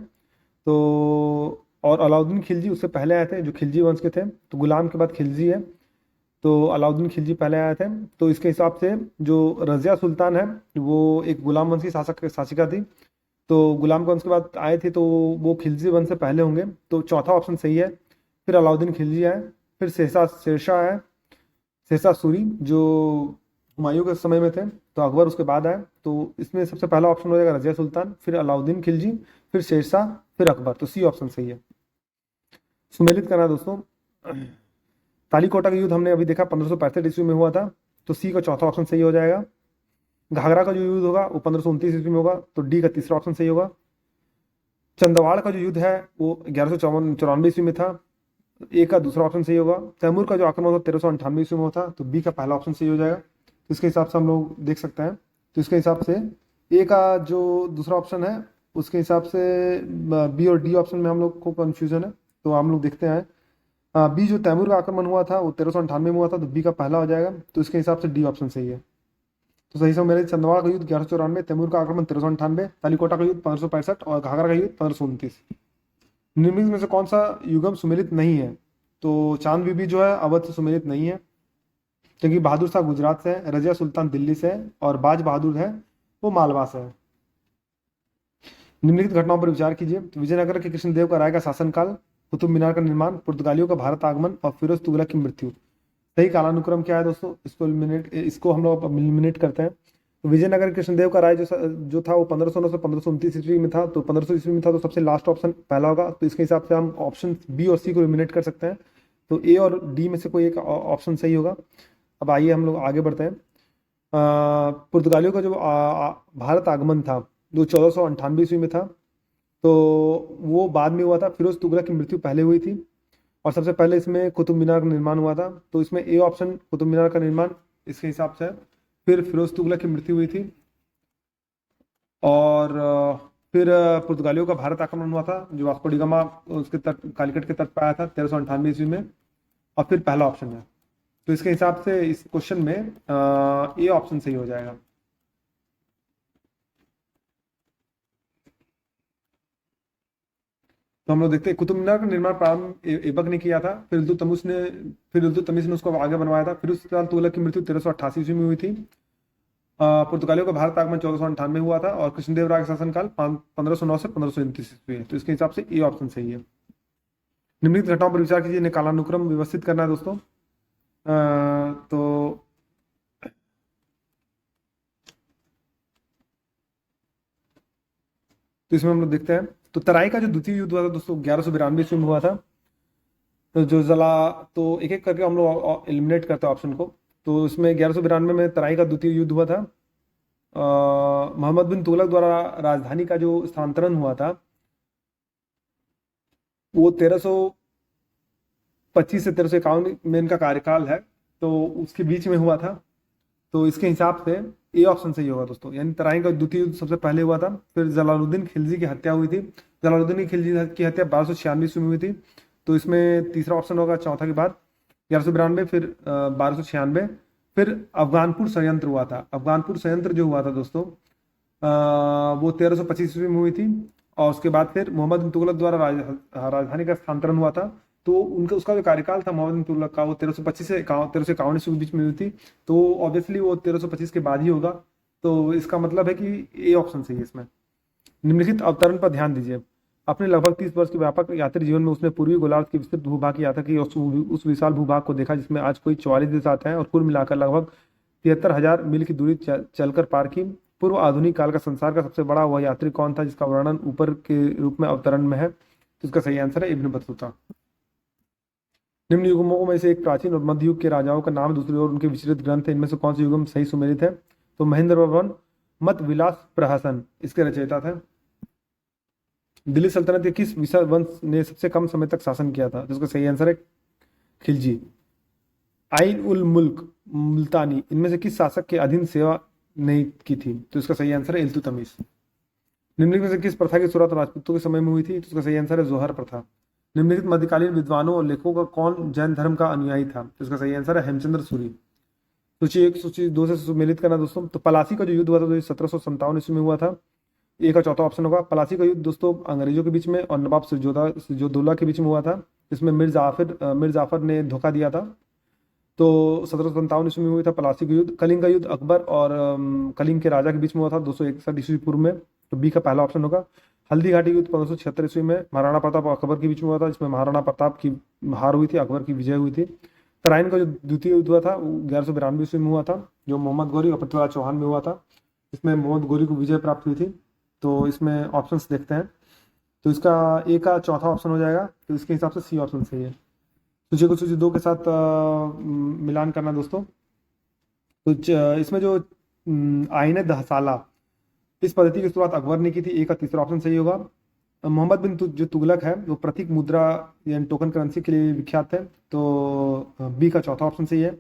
तो और अलाउद्दीन खिलजी उससे पहले आए थे, जो खिलजी वंश के थे। तो गुलाम के बाद खिलजी है, तो अलाउद्दीन खिलजी पहले आए थे। तो इसके हिसाब से जो रजिया सुल्तान है वो एक गुलाम वंश की शासिका थी। तो गुलाम वंश के बाद आए थे, तो वो खिलजी वंश से पहले होंगे। तो चौथा ऑप्शन सही है। फिर अलाउद्दीन खिलजी आए, फिर शेरशाह है, शेरशाह सूरी जो हुमायूं के समय में थे। तो अकबर उसके बाद आए। तो इसमें सबसे पहला ऑप्शन हो जाएगा रजिया सुल्तान, फिर अलाउद्दीन खिलजी, फिर शेरशाह, फिर अकबर। तो सी ऑप्शन सही है। सुमेलित करना दोस्तों। तालीकोटा का युद्ध हमने अभी देखा 1565 ईस्वी में हुआ था, तो सी का चौथा ऑप्शन सही हो जाएगा। घाघरा का जो युद्ध होगा वो 1529 ईस्वी में होगा, तो डी का तीसरा ऑप्शन सही होगा। चंदवाड़ का जो युद्ध है वो 1194 ईस्वी में था, ए का दूसरा ऑप्शन सही होगा। तैमूर का जो आक्रमण था 1398 ईस्वी में होता, तो बी का पहला ऑप्शन सही हो जाएगा। तो इसके हिसाब से हम लोग देख सकते हैं। तो इसके हिसाब से ए का जो दूसरा ऑप्शन है उसके हिसाब से बी और डी ऑप्शन में हम लोग को कंफ्यूजन है। तो हम लोग देखते हैं बी जो तैमूर का आक्रमण हुआ था वो 1398 में हुआ था, तो बी का पहला हो जाएगा। तो इसके हिसाब से डी ऑप्शन सही है। तो सही समय मेरे चंदवाड़ का युद्ध 1194, तैमूर का आक्रमण 1398, तालीकोटा का युद्ध 1565 और घाघरा का युद्ध 1529। निम्नलिखित में से कौन सा युगम सुमेलित नहीं है? तो चांद बीबी जो है अवध से सुमेलित नहीं है, क्योंकि बहादुर शाह गुजरात से है, रजिया सुल्तान दिल्ली से है, और बाज बहादुर है वो मालवा से है। निम्नलिखित घटनाओं पर विचार कीजिए। तो विजयनगर के कृष्णदेव का राय का शासनकाल, कुतुब मीनार का निर्माण, पुर्तगालियों का भारत आगमन और फिरोज तुगलक की मृत्यु। सही कालानुक्रम क्या है दोस्तों? इसको हम लोग एलिमिनेट करते हैं। तो विजयनगर कृष्णदेव का राय जो था वो 1509 से 1529 ईस्वी में था। तो 1500 ईस्वी में था, तो सबसे लास्ट ऑप्शन पहला होगा। तो इसके हिसाब से हम ऑप्शन बी और सी को एलिमिनेट कर सकते हैं। तो ए और डी में से कोई एक ऑप्शन सही होगा। अब आइए हम लोग आगे बढ़ते हैं। पुर्तगालियों का जो भारत आगमन था जो 1498 ईस्वी में था, तो वो बाद में हुआ था। फिरोज तुगलक की मृत्यु पहले हुई थी, और सबसे पहले इसमें कुतुब मीनार का निर्माण हुआ था। तो इसमें ए ऑप्शन कुतुब मीनार का निर्माण इसके हिसाब से है। फिर फिरोज तुगलक की मृत्यु हुई थी, और फिर पुर्तगालियों का भारत आक्रमण हुआ था जो वास्को डी गामा उसके तट कालीकट के तट पर आया था 1398 ईस्वी में, और फिर पहला ऑप्शन है। तो इसके हिसाब से इस क्वेश्चन में ए ऑप्शन सही हो जाएगा। तो हम लोग देखते हैं कुतुब मीनार का निर्माण प्रारंभ ऐबक ने किया था, फिर इल्तुतमिश ने उसको आगे बनवाया था। फिर उसके बाद तुगलक की मृत्यु 1388 ईस्वी में हुई थी। पुर्तगालियों का भारत आगमन 1498 में हुआ था और कृष्णदेव राय का शासनकाल 1509 से 1529 ईस्वी है। तो इसके हिसाब से ए ऑप्शन सही है। निम्नलिखित घटनाओं पर विचार कीजिए, इन्हें कालानुक्रम व्यवस्थित करना है दोस्तों। तो इसमें हम लोग देखते हैं, तो तराई का जो द्वितीय युद्ध हुआ था दोस्तों 1192 ईस्वी में हुआ था। तो जो जला तो एक एक करके हम लोग एलिमिनेट करते हैं ऑप्शन को। तो इसमें 1192 में तराई का द्वितीय युद्ध हुआ था। मोहम्मद बिन तुगलक द्वारा राजधानी का जो स्थानांतरण हुआ था वो 1325 से 1351 में इनका कार्यकाल है, तो उसके बीच में हुआ था। तो इसके हिसाब से ए ऑप्शन सही होगा दोस्तों, यानी तराई का द्वितीय युद्ध सबसे पहले हुआ था। फिर जलालुद्दीन खिलजी की हत्या हुई थी। जलालुद्दीन खिलजी की हत्या 1296 ईस्वी में हुई थी। तो इसमें तीसरा ऑप्शन होगा चौथा के बाद 1192, फिर 1296। फिर अफगानपुर संयंत्र हुआ था। अफगानपुर संयंत्र जो हुआ था दोस्तों वो 1325 ईस्वी में हुई थी। और उसके बाद फिर मोहम्मद बिन तुगलक द्वारा राजधानी का स्थानांतरण हुआ था। तो उनका उसका जो कार्यकाल था मोहम्मद बिन तुगलक का वो 1325 से 1351 ईस्वी के बीच में हुई थी। तो ऑब्वियसली वो 1325 के बाद ही होगा। तो इसका मतलब है कि ए ऑप्शन सही है इसमें। निम्नलिखित अवतरण पर ध्यान दीजिए। अपने लगभग 30 वर्ष के व्यापक यात्री जीवन में उसने पूर्वी गोलार्ध की विस्तृत भूभाग की यात्रा की और उस विशाल भूभाग को देखा जिसमें आज कोई 44 देश आते हैं और कुल मिलाकर लगभग 73,000 मील की दूरी चलकर पार की। पूर्व आधुनिक काल का संसार का सबसे बड़ा वह यात्री कौन था जिसका वर्णन ऊपर के रूप में अवतरण में है? तो इसका सही आंसर है इब्न बतूता। निम्न युगमों में से एक प्राचीन और मध्य युग के राजाओं का नाम, दूसरी ओर उनके विचलित ग्रंथ है, इनमें से कौन सा युगम सही सुमेलित है? तो महेंद्र वर्मन मत विलास प्रहसन इसके रचयिता थे। दिल्ली सल्तनत के किस विशाल वंश ने सबसे कम समय तक शासन किया था? जिसका सही आंसर है खिलजी। आइन उल मुल्क मुल्तानी इनमें से किस शासक के अधीन सेवा नहीं की थी? तो इसका सही आंसर है इल्तुतमिश। निम्नलिखित में से किस प्रथा की शुरुआत राजपूतों के समय में हुई थी? तो इसका सही आंसर है जोहर प्रथा। निम्नलिखित मध्यकालीन विद्वानों और लेखकों का कौन जैन धर्म का अनुयायी था? तो इसका सही आंसर है हेमचंद्र सूरी। सूची 1 सूची 2 से सुमेलित करना दोस्तों। तो पलासी का जो युद्ध हुआ था 1757 ईस्वी में हुआ था। ए का चौथा ऑप्शन होगा। पलासी का युद्ध दोस्तों अंग्रेजों के बीच में और नवाब सिराजुद्दौला के बीच में हुआ था। इसमें मिर्ज जाफर ने धोखा दिया था। तो 1757 ईस्वी में हुआ था पलासी का युद्ध। कलिंग का युद्ध अकबर और कलिंग के राजा के बीच में हुआ था 261 ईस्वी पूर्व में। तो बी का पहला ऑप्शन होगा। हल्दी घाटी युद्ध 1576 ईस्वी में महाराणा प्रताप और अकबर के बीच में हुआ था, जिसमें महाराणा प्रताप की हार हुई थी, अकबर की विजय हुई थी। तराइन का जो द्वितीय युद्ध हुआ था 1192 ईस्वी में हुआ था, जो मोहम्मद गौरी और पृथ्वीराज चौहान में हुआ था। इसमें मोहम्मद गौरी को विजय प्राप्त हुई थी। तो इसमें ऑप्शंस देखते हैं। तो इसका ए का चौथा ऑप्शन हो जाएगा। तो इसके हिसाब से सी ऑप्शन सही है। सूची को सूची 2 के साथ मिलान करना दोस्तों। तो इसमें जो आईने दहसाला इस पद्धति की शुरुआत अकबर ने की थी। ए का तीसरा ऑप्शन सही होगा। मोहम्मद बिन जो तुगलक है वो प्रतीक मुद्रा यानी टोकन करेंसी के लिए विख्यात है। तो बी का चौथा ऑप्शन सही है।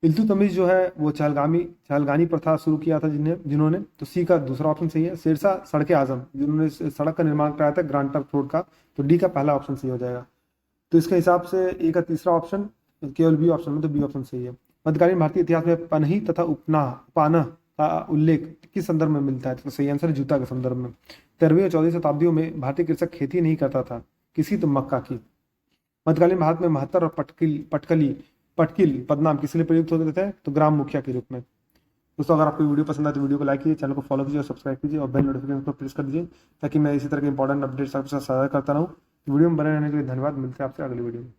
इल्तुतमिश जो है वो चहलगानी प्रथा शुरू किया था जिन्होंने। तो सी का दूसरा ऑप्शन सही है। शेरशाह सड़के आजम जिन्होंने सड़क का निर्माण कराया था ग्रांड ट्रंक रोड का। तो डी का पहला ऑप्शन सही हो जाएगा। तो इसके हिसाब से ए का तीसरा ऑप्शन केवल बी ऑप्शन में, तो बी ऑप्शन सही है। मध्यकालीन भारतीय इतिहास में पनही तथा उपानह का उल्लेख किस संदर्भ में मिलता है? तो सही आंसर है जूता के संदर्भ में। 13वीं और 14वीं शताब्दियों में भारतीय कृषक खेती नहीं करता था, किसी तो मक्का की। मध्यकालीन भारत में महत्तर और पटकिल पदनाम किस लिए प्रयुक्त होते थे? तो ग्राम मुखिया के रूप में। दोस्तों अगर आपको वीडियो पसंद आए तो वीडियो को लाइक कीजिए, चैनल को फॉलो कीजिए और सब्सक्राइब कीजिए और बेल नोटिफिकेशन को प्रेस कर दीजिए ताकि मैं इसी तरह के इंपॉर्टेंट अपडेट्स आपके साथ साझा करता रहूँ। वीडियो में बने रहने के लिए धन्यवाद। मिलते हैं आपसे अगली वीडियो में।